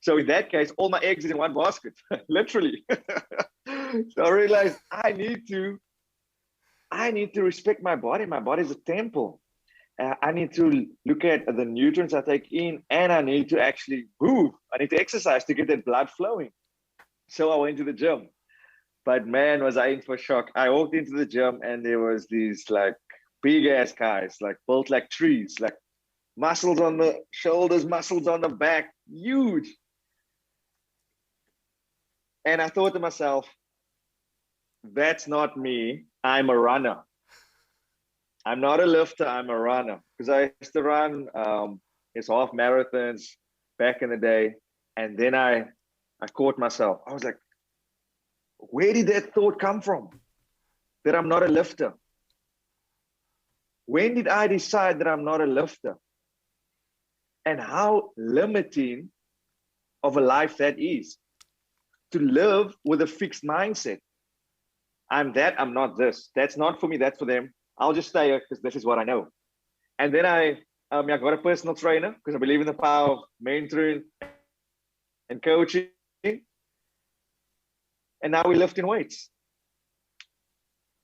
So in that case, all my eggs in one basket, literally. So I realized I need to respect my body. My body is a temple. I need to look at the nutrients I take in, and I need to actually move. I need to exercise to get that blood flowing. So I went to the gym. But man, was I in for shock. I walked into the gym and there was these like big ass guys, like built like trees, like muscles on the shoulders, muscles on the back, huge. And I thought to myself, that's not me. I'm a runner. I'm not a lifter, I'm a runner. Because I used to run half marathons back in the day. And then I caught myself. I was like, where did that thought come from? That I'm not a lifter? When did I decide that I'm not a lifter? And how limiting of a life that is. To live with a fixed mindset. I'm that, I'm not this. That's not for me, that's for them. I'll just stay here because this is what I know. And then I got a personal trainer because I believe in the power of mentoring and coaching. And now we're lifting weights.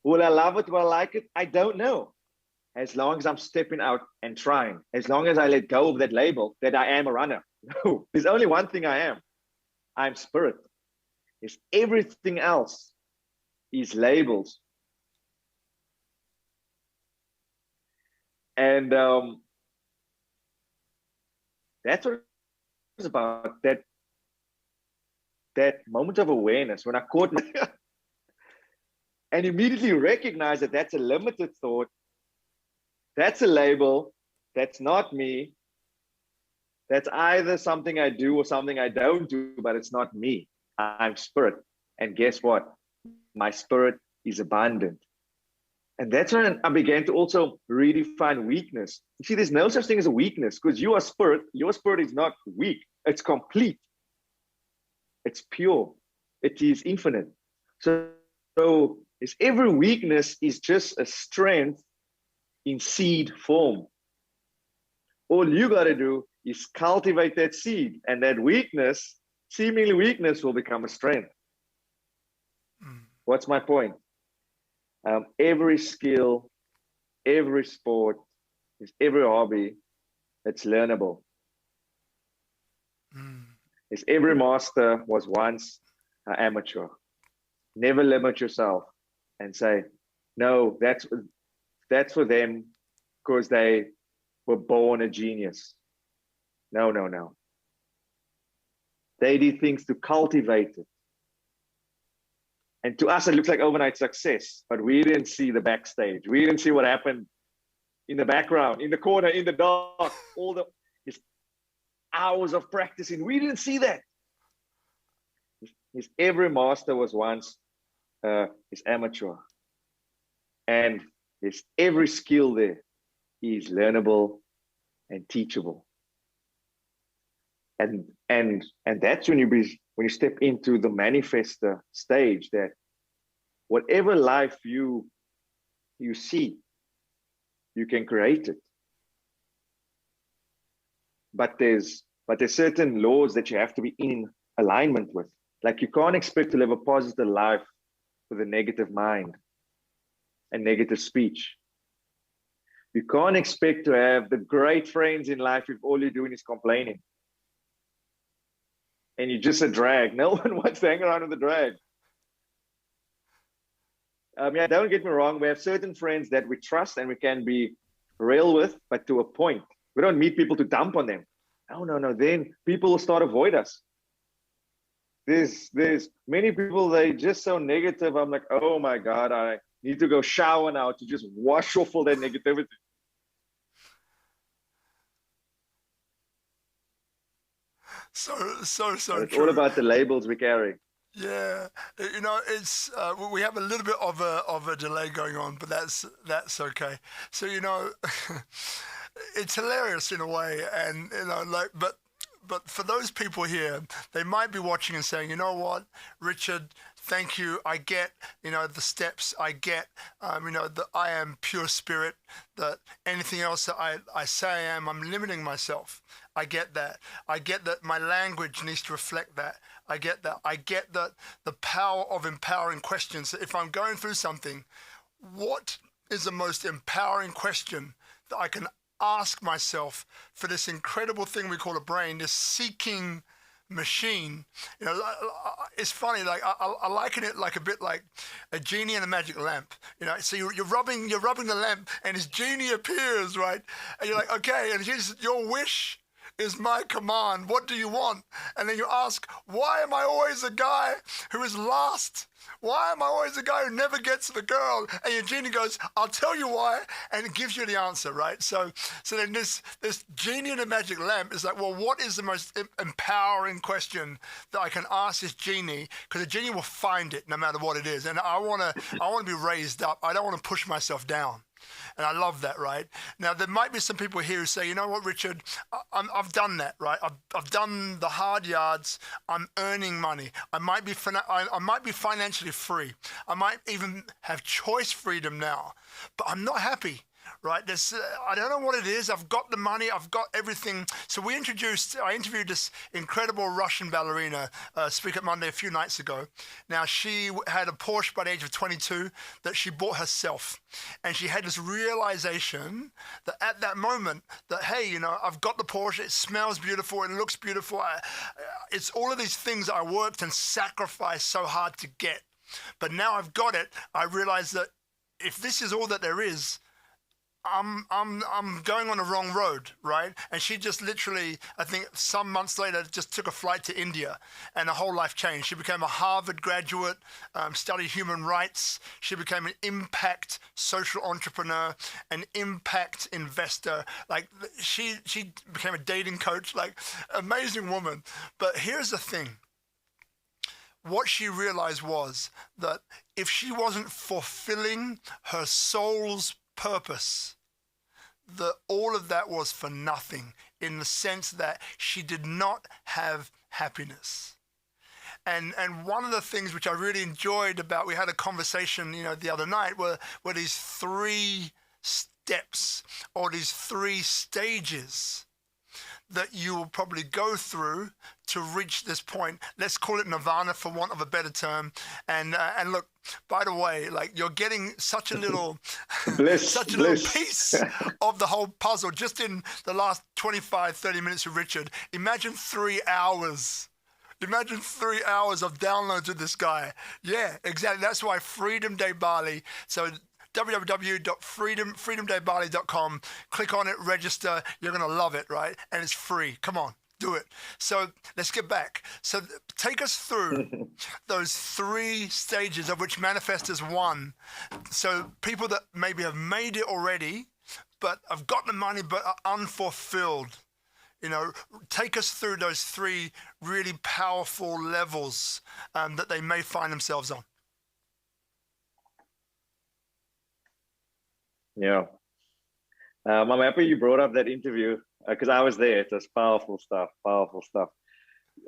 Will I love it? Will I like it? I don't know. As long as I'm stepping out and trying, as long as I let go of that label that I am a runner. No, there's only one thing I am. I'm spirit. Is everything else is labels. And that's what it's about, that moment of awareness when I caught and immediately recognize that that's a limited thought, that's a label, that's not me, that's either something I do or something I don't do, but it's not me. I'm spirit. And guess what? My spirit is abundant. And that's when I began to also redefine weakness. You see, there's no such thing as a weakness because you are spirit. Your spirit is not weak. It's complete. It's pure. It is infinite. So every weakness is just a strength in seed form. All you got to do is cultivate that seed, and that weakness, seemingly weakness, will become a strength. What's my point? Every skill, every sport, every hobby, it's learnable. Is every master was once an amateur. Never limit yourself and say, no, that's for them because they were born a genius. No, no, no. They did things to cultivate it. And to us, it looks like overnight success, but we didn't see the backstage. We didn't see what happened in the background, in the corner, in the dark, all the hours of practicing. We didn't see that. Every master was once his amateur. And every skill there is learnable and teachable. And that's when you step into the manifester stage, that whatever life you see, you can create it. But there's certain laws that you have to be in alignment with. Like you can't expect to live a positive life with a negative mind and negative speech. You can't expect to have the great friends in life if all you're doing is complaining. And you're just a drag. No one wants to hang around with a drag. Yeah, don't get me wrong. We have certain friends that we trust and we can be real with, but to a point. We don't meet people to dump on them. No. Then people will start avoid us. There's many people, they just so negative. I'm like, oh my God, I need to go shower now to just wash off all that negativity. So It's true. all about the labels we carry. Yeah, it's we have a little bit of a delay going on, but that's okay. So it's hilarious in a way, and but for those people here, they might be watching and saying, you know what, Richard, thank you. I get, the steps. I get, that I am pure spirit, that anything else that I say I am, I'm limiting myself. I get that. I get that my language needs to reflect that. I get that. I get that the power of empowering questions. If I'm going through something, what is the most empowering question that I can ask myself for this incredible thing we call a brain, this seeking machine? It's funny, like I liken it like a bit like a genie and a magic lamp. So you're rubbing the lamp and this genie appears, right? And you're like, okay, and here's your wish is my command. What do you want? And then you ask, why am I always a guy who is last? Why am I always the guy who never gets the girl? And your genie goes, I'll tell you why, and it gives you the answer, right? So then this genie in a magic lamp is like, well, what is the most empowering question that I can ask this genie? Because the genie will find it no matter what it is. And I want to be raised up. I don't want to push myself down. And I love that, right? Now, there might be some people here who say, you know what, Richard, I've done that, right? I've done the hard yards. I'm earning money. I might be financially free. I might even have choice freedom now, but I'm not happy. Right, I don't know what it is. I've got the money, I've got everything. So I interviewed this incredible Russian ballerina, SpeakuP Monday, a few nights ago. Now, she had a Porsche by the age of 22 that she bought herself. And she had this realization that at that moment that, hey, I've got the Porsche, it smells beautiful, it looks beautiful. It's all of these things I worked and sacrificed so hard to get. But now I've got it, I realize that if this is all that there is, I'm going on the wrong road, right? And she just literally, I think some months later, just took a flight to India and her whole life changed. She became a Harvard graduate, studied human rights. She became an impact social entrepreneur, an impact investor. Like she became a dating coach, like amazing woman. But here's the thing. What she realized was that if she wasn't fulfilling her soul's purpose, that all of that was for nothing, in the sense that she did not have happiness. And one of the things which I really enjoyed about, we had a conversation, the other night, were these 3 steps or these 3 stages that you will probably go through to reach this point. Let's call it nirvana for want of a better term. And look, by the way, like you're getting such a little bliss. Little piece of the whole puzzle just in the last 25, 30 minutes with Richard. Imagine 3 hours. Imagine 3 hours of downloads with this guy. Yeah, exactly. That's why Freedom Day Bali. So www.freedomdaybali.com. Click on it, register. You're going to love it, right? And it's free. Come on, do it. So let's get back. So take us through those 3 stages, of which manifest as 1. So people that maybe have made it already, but have got the money but are unfulfilled. Take us through those 3 really powerful levels that they may find themselves on. Yeah. I'm happy you brought up that interview because I was there. It was powerful stuff.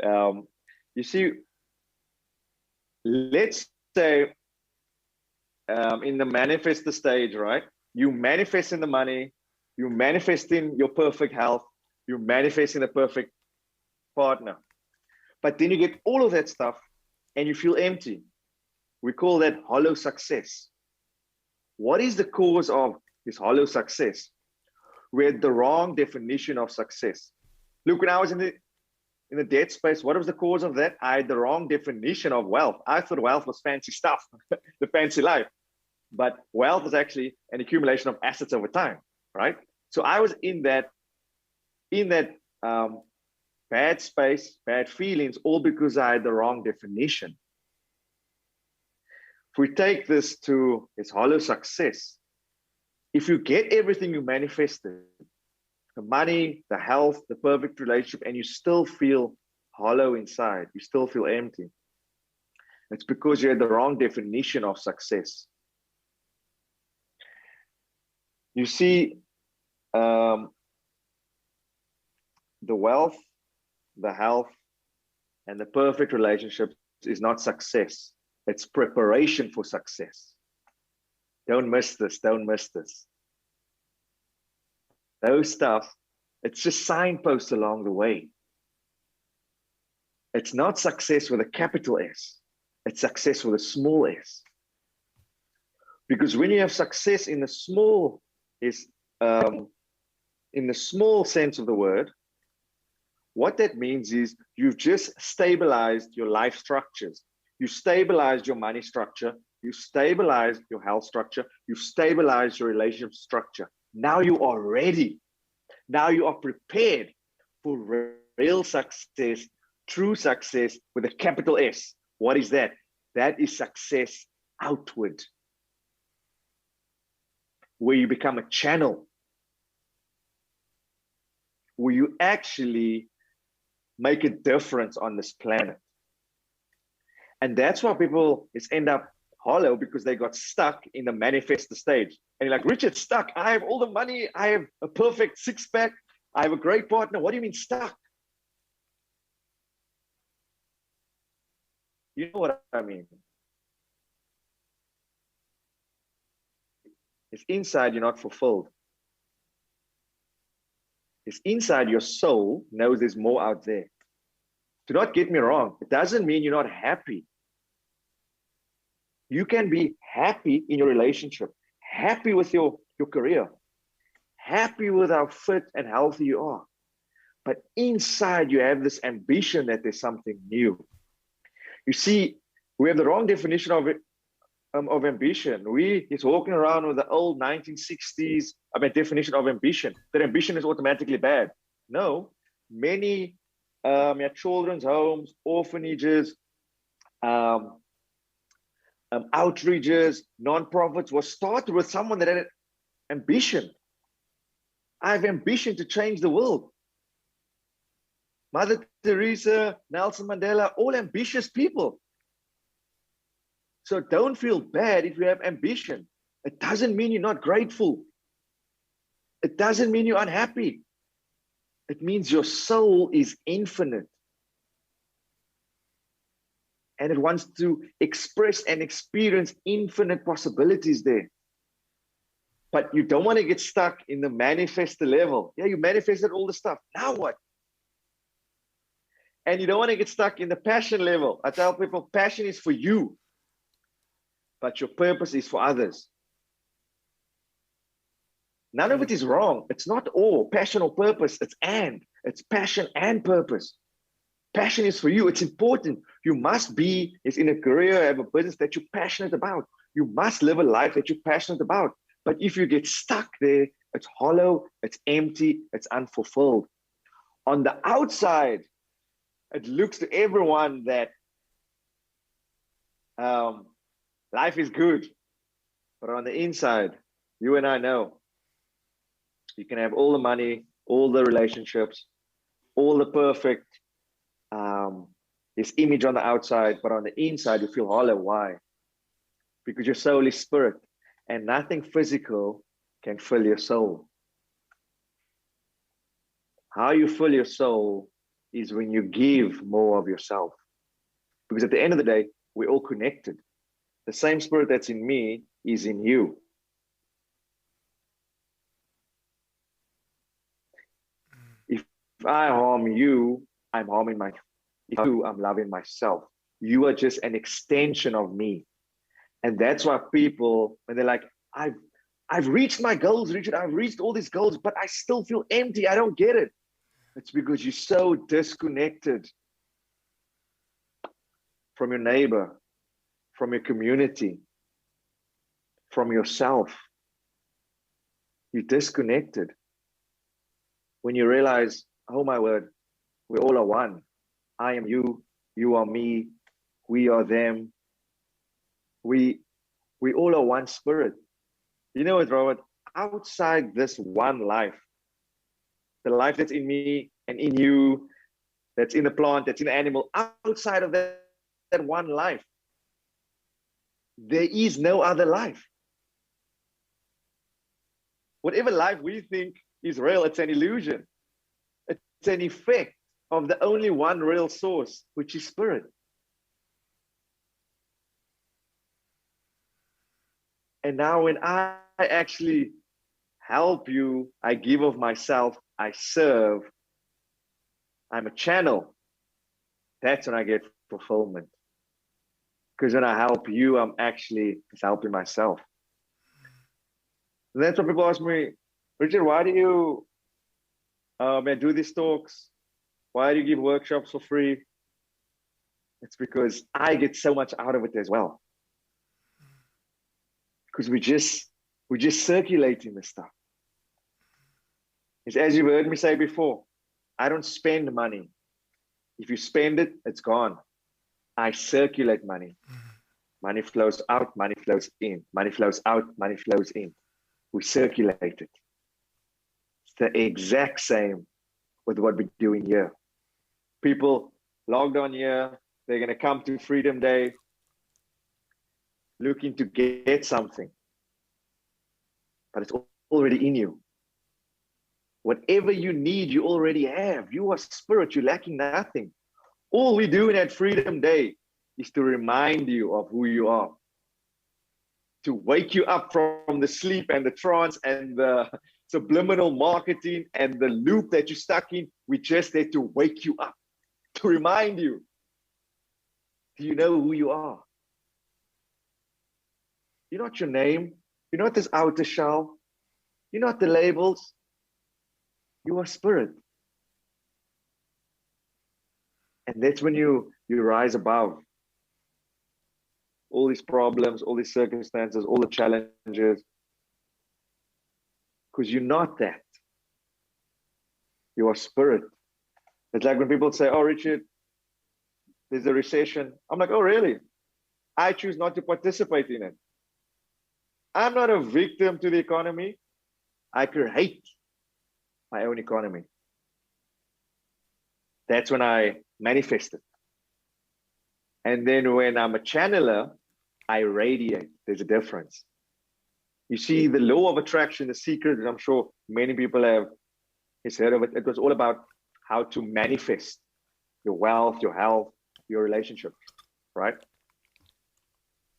You see, let's say in the manifestor stage, right? You manifest in the money, you manifest in your perfect health, you manifest in a perfect partner. But then you get all of that stuff and you feel empty. We call that hollow success. What is the cause of this hollow success? We had the wrong definition of success. Look, when I was in the debt space, what was the cause of that? I had the wrong definition of wealth. I thought wealth was fancy stuff, the fancy life. but wealth is actually an accumulation of assets over time, right? So I was in that bad space, bad feelings, all because I had the wrong definition. If we take this to its hollow success, if you get everything you manifested, the money, the health, the perfect relationship, and you still feel hollow inside, you still feel empty, it's because you had the wrong definition of success. You see, the wealth, the health, and the perfect relationships is not success. It's preparation for success. Don't miss this. Don't miss this. Those stuff, it's just signposts along the way. It's not success with a capital S. It's success with a small s. Because when you have success in the small in the small sense of the word, what that means is you've just stabilized your life structures. You stabilized your money structure. You stabilized your health structure. You've stabilized your relationship structure. Now you are ready. Now you are prepared for real success, true success with a capital S. What is that? That is success outward, where you become a channel, where you actually make a difference on this planet. And that's why people end up hollow, because they got stuck in the manifestor stage. And you're like, Richard, stuck. I have all the money. I have a perfect six-pack. I have a great partner. What do you mean stuck? You know what I mean? It's inside you're not fulfilled. It's inside your soul knows there's more out there. Do not get me wrong. It doesn't mean you're not happy. You can be happy in your relationship, happy with your career, happy with how fit and healthy you are. But inside you have this ambition that there's something new. You see, we have the wrong definition of it, of ambition. He's walking around with the old 1960s definition of ambition, that ambition is automatically bad. No, many children's homes, orphanages, outreaches, non-profits was started with someone that had ambition. I have ambition to change the world. Mother Teresa, Nelson Mandela, all ambitious people. So don't feel bad if you have ambition. It doesn't mean you're not grateful. It doesn't mean you're unhappy. It means your soul is infinite. And it wants to express and experience infinite possibilities there. But you don't want to get stuck in the manifestor level. Yeah, you manifested all the stuff. Now what? And you don't want to get stuck in the passion level. I tell people, passion is for you, but your purpose is for others. None of it is wrong. It's not all passion or purpose. It's passion and purpose. Passion is for you. It's important. You must be in a career, have a business that you're passionate about. You must live a life that you're passionate about. But if you get stuck there, it's hollow, it's empty, it's unfulfilled. On the outside, it looks to everyone that life is good. But on the inside, you and I know you can have all the money, all the relationships, all the perfect this image on the outside, but on the inside you feel hollow. Why? Because your soul is spirit, and nothing physical can fill your soul. How you fill your soul is when you give more of yourself. Because at the end of the day, we're all connected. The same spirit that's in me is in you. If I harm you, I'm harming myself. If I'm loving myself. You are just an extension of me. And that's why people, when they're like, I've reached my goals, Richard, I've reached all these goals, but I still feel empty. I don't get it. It's because you're so disconnected from your neighbor, from your community, from yourself. You're disconnected. When you realize, oh my word, we all are one. I am you, you are me, we are them. We all are one spirit. You know what, Robert? Outside this one life, the life that's in me and in you, that's in the plant, that's in the animal, outside of that one life, there is no other life. Whatever life we think is real, it's an illusion. It's an effect of the only one real source, which is spirit. And now when I actually help you, I give of myself, I serve, I'm a channel, that's when I get fulfillment. Because when I help you, I'm actually helping myself. And that's what people ask me, Richard, why do you do these talks? Why do you give workshops for free? It's because I get so much out of it as well. Because we're just circulating this stuff. It's as you've heard me say before, I don't spend money. If you spend it, it's gone. I circulate money. Money flows out, money flows in. Money flows out, money flows in. We circulate it. It's the exact same with what we're doing here. People logged on here, they're going to come to Freedom Day looking to get something. But it's already in you. Whatever you need, you already have. You are spirit, you're lacking nothing. All we're doing at Freedom Day is to remind you of who you are. To wake you up from the sleep and the trance and the subliminal marketing and the loop that you're stuck in. We're just there to wake you up, to remind you. Do you know who you are? You're not your name. You're not this outer shell. You're not the labels. You are spirit. And that's when you rise above all these problems, all these circumstances, all the challenges. Because you're not that. You are spirit. It's like when people say, oh, Richard, there's a recession. I'm like, oh, really? I choose not to participate in it. I'm not a victim to the economy. I create my own economy. That's when I manifest it. And then when I'm a channeler, I radiate. There's a difference. You see, the law of attraction, the secret, I'm sure many people have heard of it. It was all about how to manifest your wealth, your health, your relationship, right?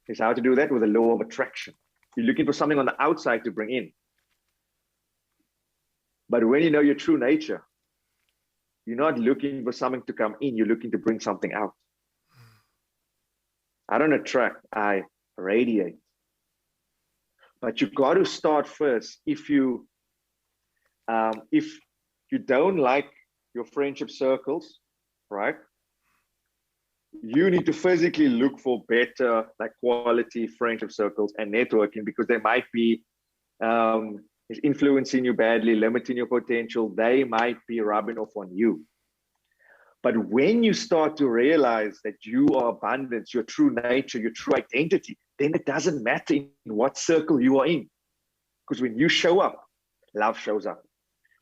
It's how to do that with the law of attraction. You're looking for something on the outside to bring in. But when you know your true nature, you're not looking for something to come in, you're looking to bring something out. I don't attract, I radiate. But you got to start first. If you don't like your friendship circles, right? You need to physically look for better, like quality friendship circles and networking, because they might be influencing you badly, limiting your potential. They might be rubbing off on you. But when you start to realize that you are abundance, your true nature, your true identity, then it doesn't matter in what circle you are in. Because when you show up, love shows up.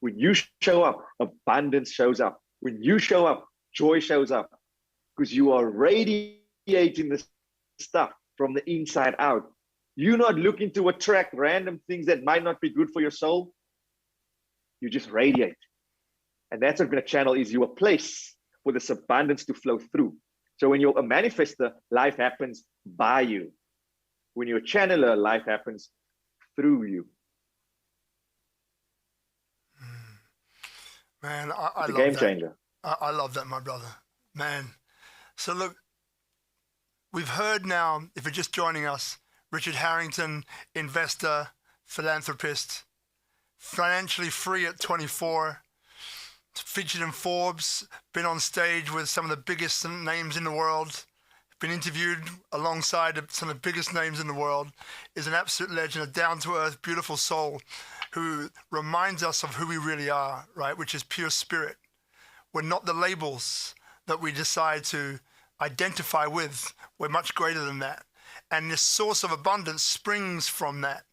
When you show up, abundance shows up. When you show up, joy shows up. Because you are radiating this stuff from the inside out. You're not looking to attract random things that might not be good for your soul. You just radiate. And that's what a channel is. You a place for this abundance to flow through. So when you're a manifester, life happens by you. When you're a channeler, life happens through you. Man, I love game that. Changer. I love that, my brother. Man. So look, we've heard now, if you're just joining us, Richard Harrington, investor, philanthropist, financially free at 24, featured in Forbes, been on stage with some of the biggest names in the world, been interviewed alongside some of the biggest names in the world, is an absolute legend, a down-to-earth, beautiful soul who reminds us of who we really are, right? Which is pure spirit. We're not the labels that we decide to identify with. We're much greater than that. And this source of abundance springs from that.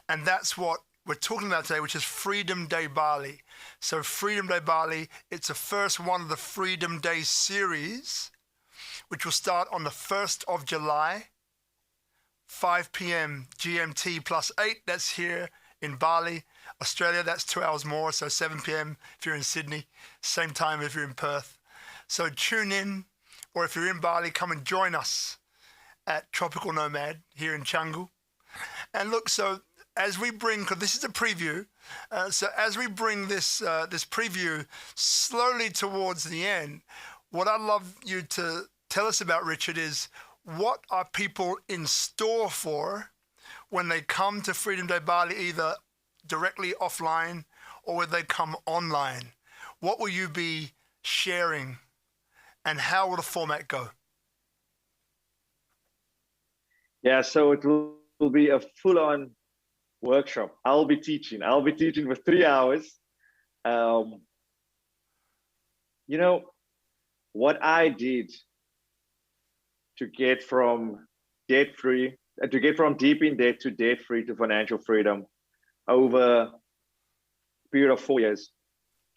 And that's what we're talking about today, which is Freedom Day Bali. So Freedom Day Bali, it's the first one of the Freedom Day series, which will start on the 1st of July, 5 p.m. GMT +8. That's here in Bali. Australia, that's 2 hours more, so 7 p.m. if you're in Sydney, same time if you're in Perth. So tune in, or if you're in Bali, come and join us at Tropical Nomad here in Canggu. And look, so as we bring, because this is a preview, so as we bring this this preview slowly towards the end, what I'd love you to tell us about, Richard, is what are people in store for when they come to Freedom Day Bali, either directly offline or when they come online? What will you be sharing and how will the format go? Yeah, so it will be a full-on workshop. I'll be teaching for 3 hours. You know, what I did to get from debt-free, to get from deep in debt to debt-free to financial freedom over a period of 4 years.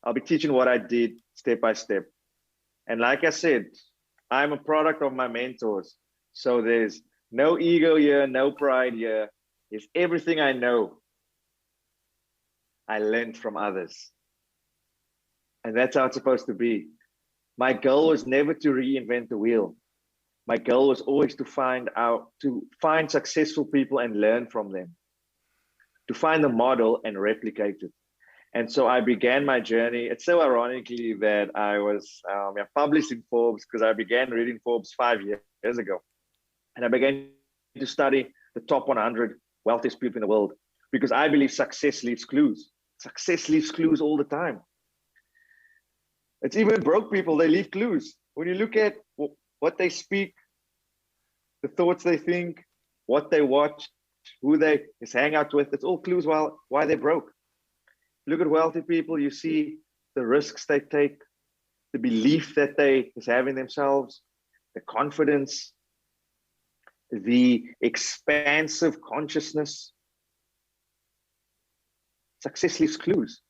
I'll be teaching what I did step by step. And like I said, I'm a product of my mentors. So there's no ego here, no pride here. It's everything I know I learned from others. And that's how it's supposed to be. My goal was never to reinvent the wheel. My goal was always to find successful people and learn from them, to find the model and replicate it. And so I began my journey. It's so ironically that I was published in Forbes because I began reading Forbes 5 years ago. And I began to study the top 100 wealthiest people in the world because I believe success leaves clues. Success leaves clues all the time. It's even broke people, they leave clues. When you look at what they speak, the thoughts they think, what they watch, who they hang out with, it's all clues why they're broke. Look at wealthy people, you see the risks they take, the belief that they have in themselves, the confidence, the expansive consciousness. Success leaves clues.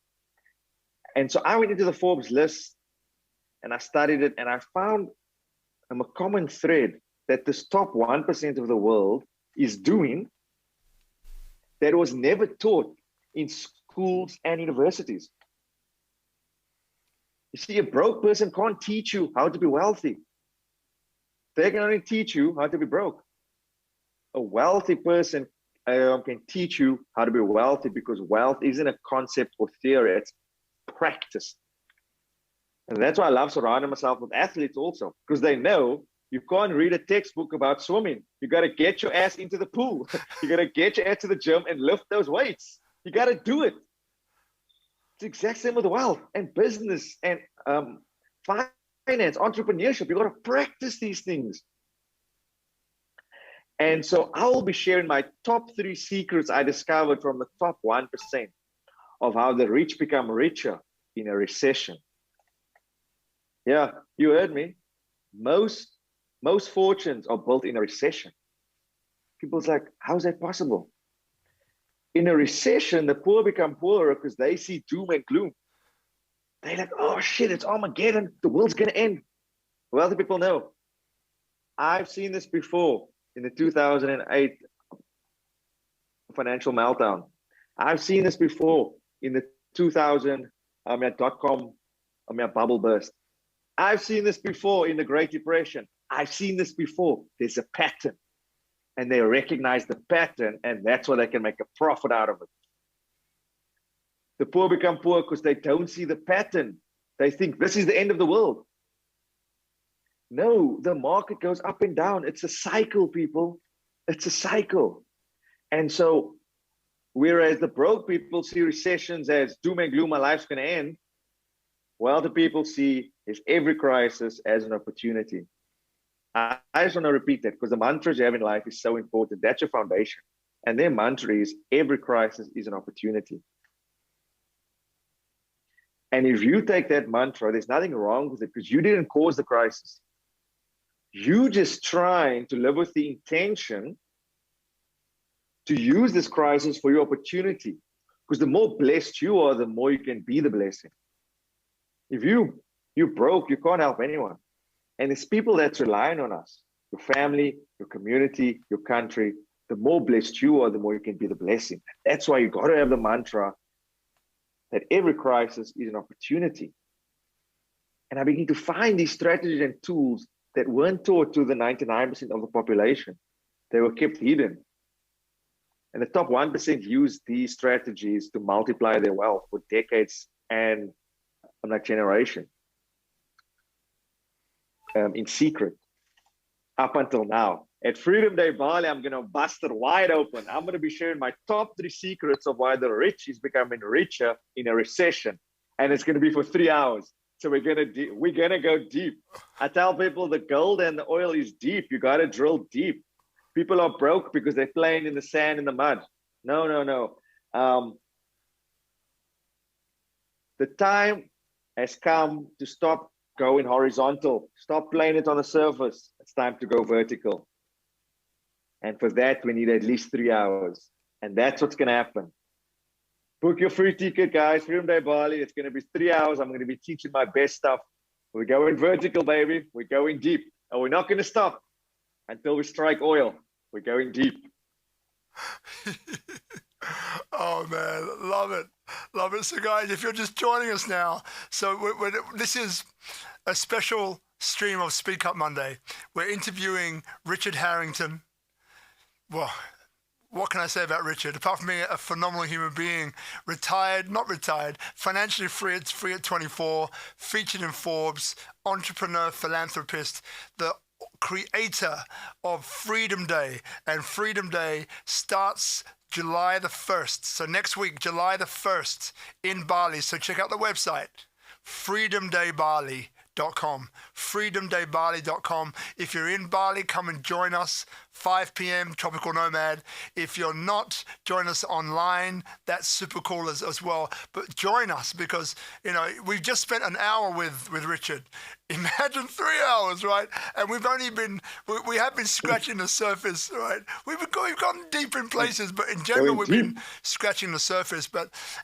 And so I went into the Forbes list and I studied it and I found a common thread that this top 1% of the world is doing that was never taught in schools and universities. You see, a broke person can't teach you how to be wealthy. They can only teach you how to be broke. A wealthy person can teach you how to be wealthy because wealth isn't a concept or theory, it's practice. And that's why I love surrounding myself with athletes also, because they know you can't read a textbook about swimming. You got to get your ass into the pool. You got to get your ass to the gym and lift those weights. You got to do it. It's the exact same with wealth and business and finance, entrepreneurship. You got to practice these things. And so I will be sharing my top 3 secrets I discovered from the top 1% of how the rich become richer in a recession. Yeah, you heard me. Most fortunes are built in a recession. People's like, how's that possible? In a recession, the poor become poorer because they see doom and gloom. They're like, oh shit, it's Armageddon. The world's going to end. Wealthy people know. I've seen this before in the 2008 financial meltdown. I've seen this before in the 2000 .com bubble burst. I've seen this before in the Great Depression. I've seen this before. There's a pattern. And they recognize the pattern, and that's why they can make a profit out of it. The poor become poor because they don't see the pattern. They think this is the end of the world. No, the market goes up and down. It's a cycle, people. It's a cycle. And so, whereas the broke people see recessions as doom and gloom, my life's going to end, well, the people see every crisis as an opportunity. I just want to repeat that because the mantras you have in life is so important. That's your foundation. And their mantra is every crisis is an opportunity. And if you take that mantra, there's nothing wrong with it because you didn't cause the crisis. You just trying to live with the intention to use this crisis for your opportunity. Because the more blessed you are, the more you can be the blessing. If you're broke, you can't help anyone. And it's people that's relying on us, your family, your community, your country. The more blessed you are, the more you can be the blessing. That's why you got to have the mantra that every crisis is an opportunity. And I begin to find these strategies and tools that weren't taught to the 99% of the population. They were kept hidden. And the top 1% used these strategies to multiply their wealth for decades and like generation. In secret, up until now. At Freedom Day Bali, I'm going to bust it wide open. I'm going to be sharing my top 3 secrets of why the rich is becoming richer in a recession. And it's going to be for 3 hours. So we're going to go deep. I tell people the gold and the oil is deep. You got to drill deep. People are broke because they're playing in the sand and the mud. No. The time has come to stop going horizontal. Stop playing it on the surface. It's time to go vertical. And for that, we need at least 3 hours. And that's what's going to happen. Book your free ticket, guys. Freedom Day Bali. It's going to be 3 hours. I'm going to be teaching my best stuff. We're going vertical, baby. We're going deep. And we're not going to stop until we strike oil. We're going deep. Oh, man. Love it. Love it. So, guys, if you're just joining us now, so this is a special stream of Speak Up Monday. We're interviewing Richard Harrington. Well, what can I say about Richard? Apart from being a phenomenal human being, not retired, financially free at 24, featured in Forbes, entrepreneur, philanthropist, the creator of Freedom Day. And Freedom Day starts July the 1st. So next week, July the 1st in Bali. So check out the website, freedomdaybali.com. freedomdaybali.com. If you're in Bali, come and join us. 5 p.m. Tropical Nomad. If you're not, join us online. That's super cool as well. But join us because, we've just spent an hour with Richard. Imagine 3 hours, right? And we have been scratching the surface, right? We've gone deep in places, but in general, we've been scratching the surface.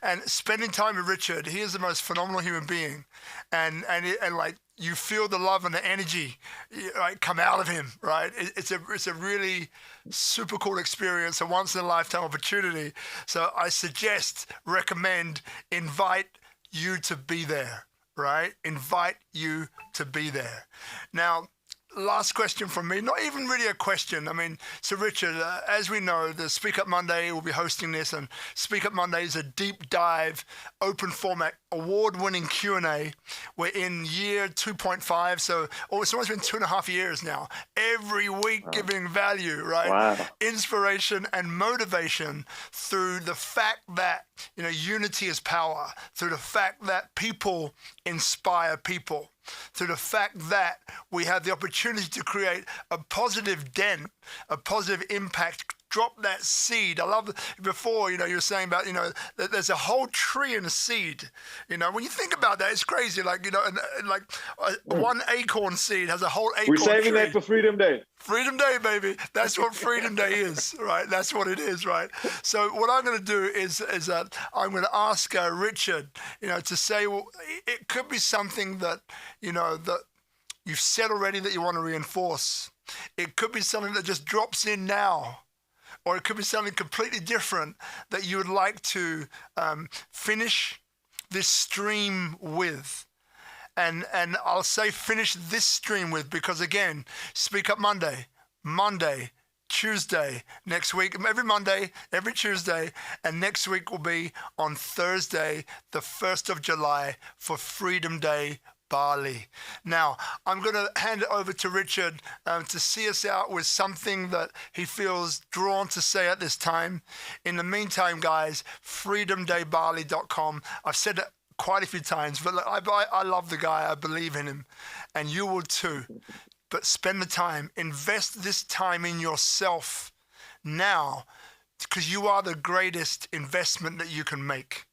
And spending time with Richard, he is the most phenomenal human being. And like, you feel the love and the energy, right, come out of him, right? It's a really super cool experience, a once in a lifetime opportunity. So I recommend, invite you to be there, right? Invite you to be there. Now, last question from me, not even really a question. So Richard, as we know, the Speak Up Monday will be hosting this, and Speak Up Monday is a deep dive, open format, award-winning Q&A. We're in year 2.5, so it's almost been 2.5 years now. Every week giving value, right? Wow. Inspiration and motivation through the fact that, unity is power, through the fact that people inspire people, through the fact that we have the opportunity to create a positive dent, a positive impact, drop that seed. I love before, you were saying about, that there's a whole tree in a seed. When you think about that, it's crazy. Like, one acorn seed has a whole acorn tree. We're saving that for Freedom Day. Freedom Day, baby. That's what Freedom Day is, right? That's what it is, right? So what I'm going to do is I'm going to ask Richard, to say, well, it could be something that, that you've said already that you want to reinforce. It could be something that just drops in now. Or it could be something completely different that you would like to finish this stream with. And I'll say finish this stream with because, again, Speak Up Monday, Tuesday, next week, every Monday, every Tuesday, and next week will be on Thursday, the 1st of July for Freedom Day Bali. Now, I'm going to hand it over to Richard to see us out with something that he feels drawn to say at this time. In the meantime, guys, freedomdaybali.com. I've said it quite a few times, but look, I love the guy. I believe in him, and you will too. but spend the time, invest this time in yourself now, because you are the greatest investment that you can make.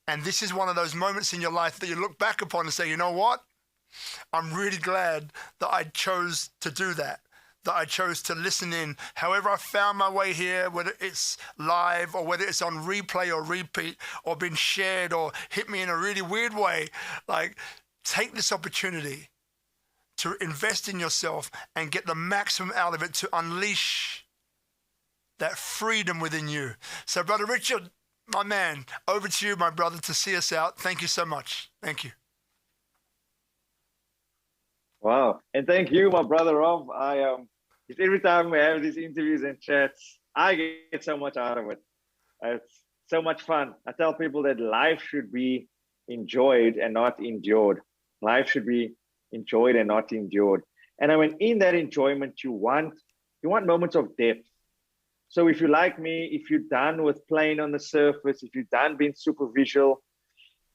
And this is one of those moments in your life that you look back upon and say, you know what? I'm really glad that I chose to do that I chose to listen in. However I found my way here, whether it's live or whether it's on replay or repeat or been shared or hit me in a really weird way, like, take this opportunity to invest in yourself and get the maximum out of it to unleash that freedom within you. So, Brother Richard, my man, over to you, my brother, to see us out. Thank you so much. Thank you. Wow. And thank you, my brother Rob. Every time we have these interviews and chats, I get so much out of it. It's so much fun. I tell people that life should be enjoyed and not endured. Life should be enjoyed and not endured. And I mean, in that enjoyment, you want moments of depth. So if you're like me, if you're done with playing on the surface, if you're done being superficial,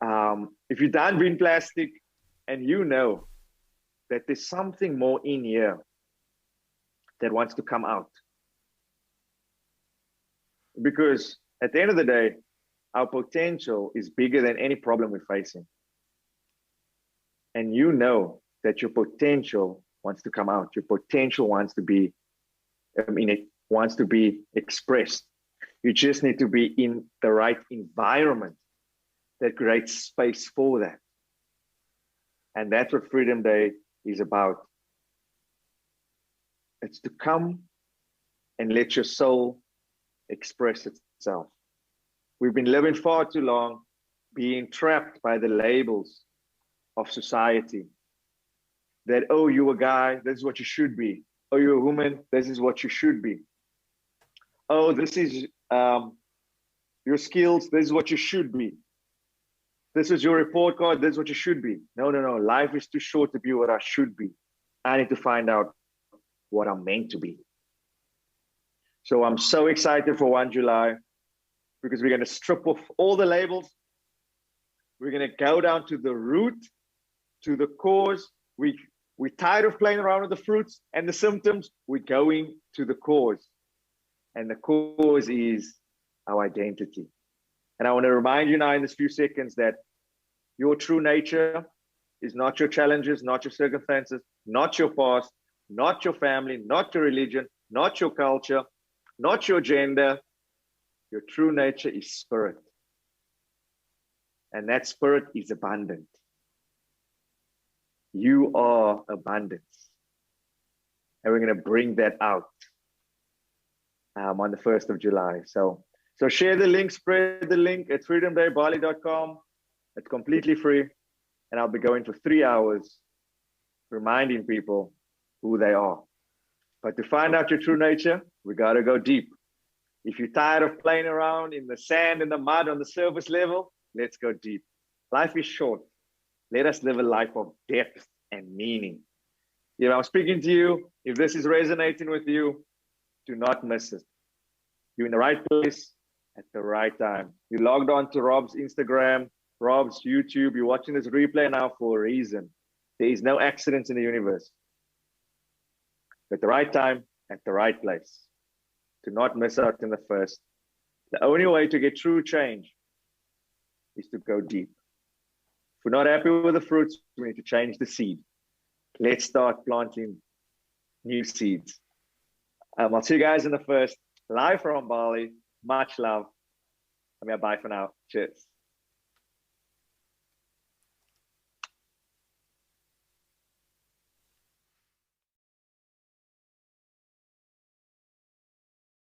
if you're done being plastic, and you know that there's something more in here that wants to come out. Because at the end of the day, our potential is bigger than any problem we're facing. And you know that your potential wants to come out. Your potential wants to be, it wants to be expressed. You just need to be in the right environment that creates space for that. And that's what Freedom Day is about. It's to come and let your soul express itself. We've been living far too long being trapped by the labels of society. That, oh, you're a guy, this is what you should be. Oh, you're a woman, this is what you should be. Oh, this is your skills, this is what you should be. This is your report card, this is what you should be. No. Life is too short to be what I should be. I need to find out what I'm meant to be. So I'm so excited for 1 July because we're going to strip off all the labels. We're going to go down to the root, to the cause. We're tired of playing around with the fruits and the symptoms. We're going to the cause. And the cause is our identity. And I want to remind you now in this few seconds that your true nature is not your challenges, not your circumstances, not your past, not your family, not your religion, not your culture, not your gender. Your true nature is spirit. And that spirit is abundant. You are abundance. And we're going to bring that out on the 1st of July. So share the link, spread the link at freedomdaybali.com. It's completely free. And I'll be going for 3 hours reminding people who they are. But to find out your true nature, we got to go deep. If you're tired of playing around in the sand and the mud on the surface level, let's go deep. Life is short. Let us live a life of depth and meaning. If I'm speaking to you, if this is resonating with you, do not miss it. You're in the right place at the right time. You logged on to Rob's Instagram, Rob's YouTube. You're watching this replay now for a reason. There is no accidents in the universe. At the right time, at the right place. Do not miss out in the first. The only way to get true change is to go deep. If we're not happy with the fruits, we need to change the seed. Let's start planting new seeds. I'll see you guys in the first, live from Bali. Much love. Bye for now. Cheers.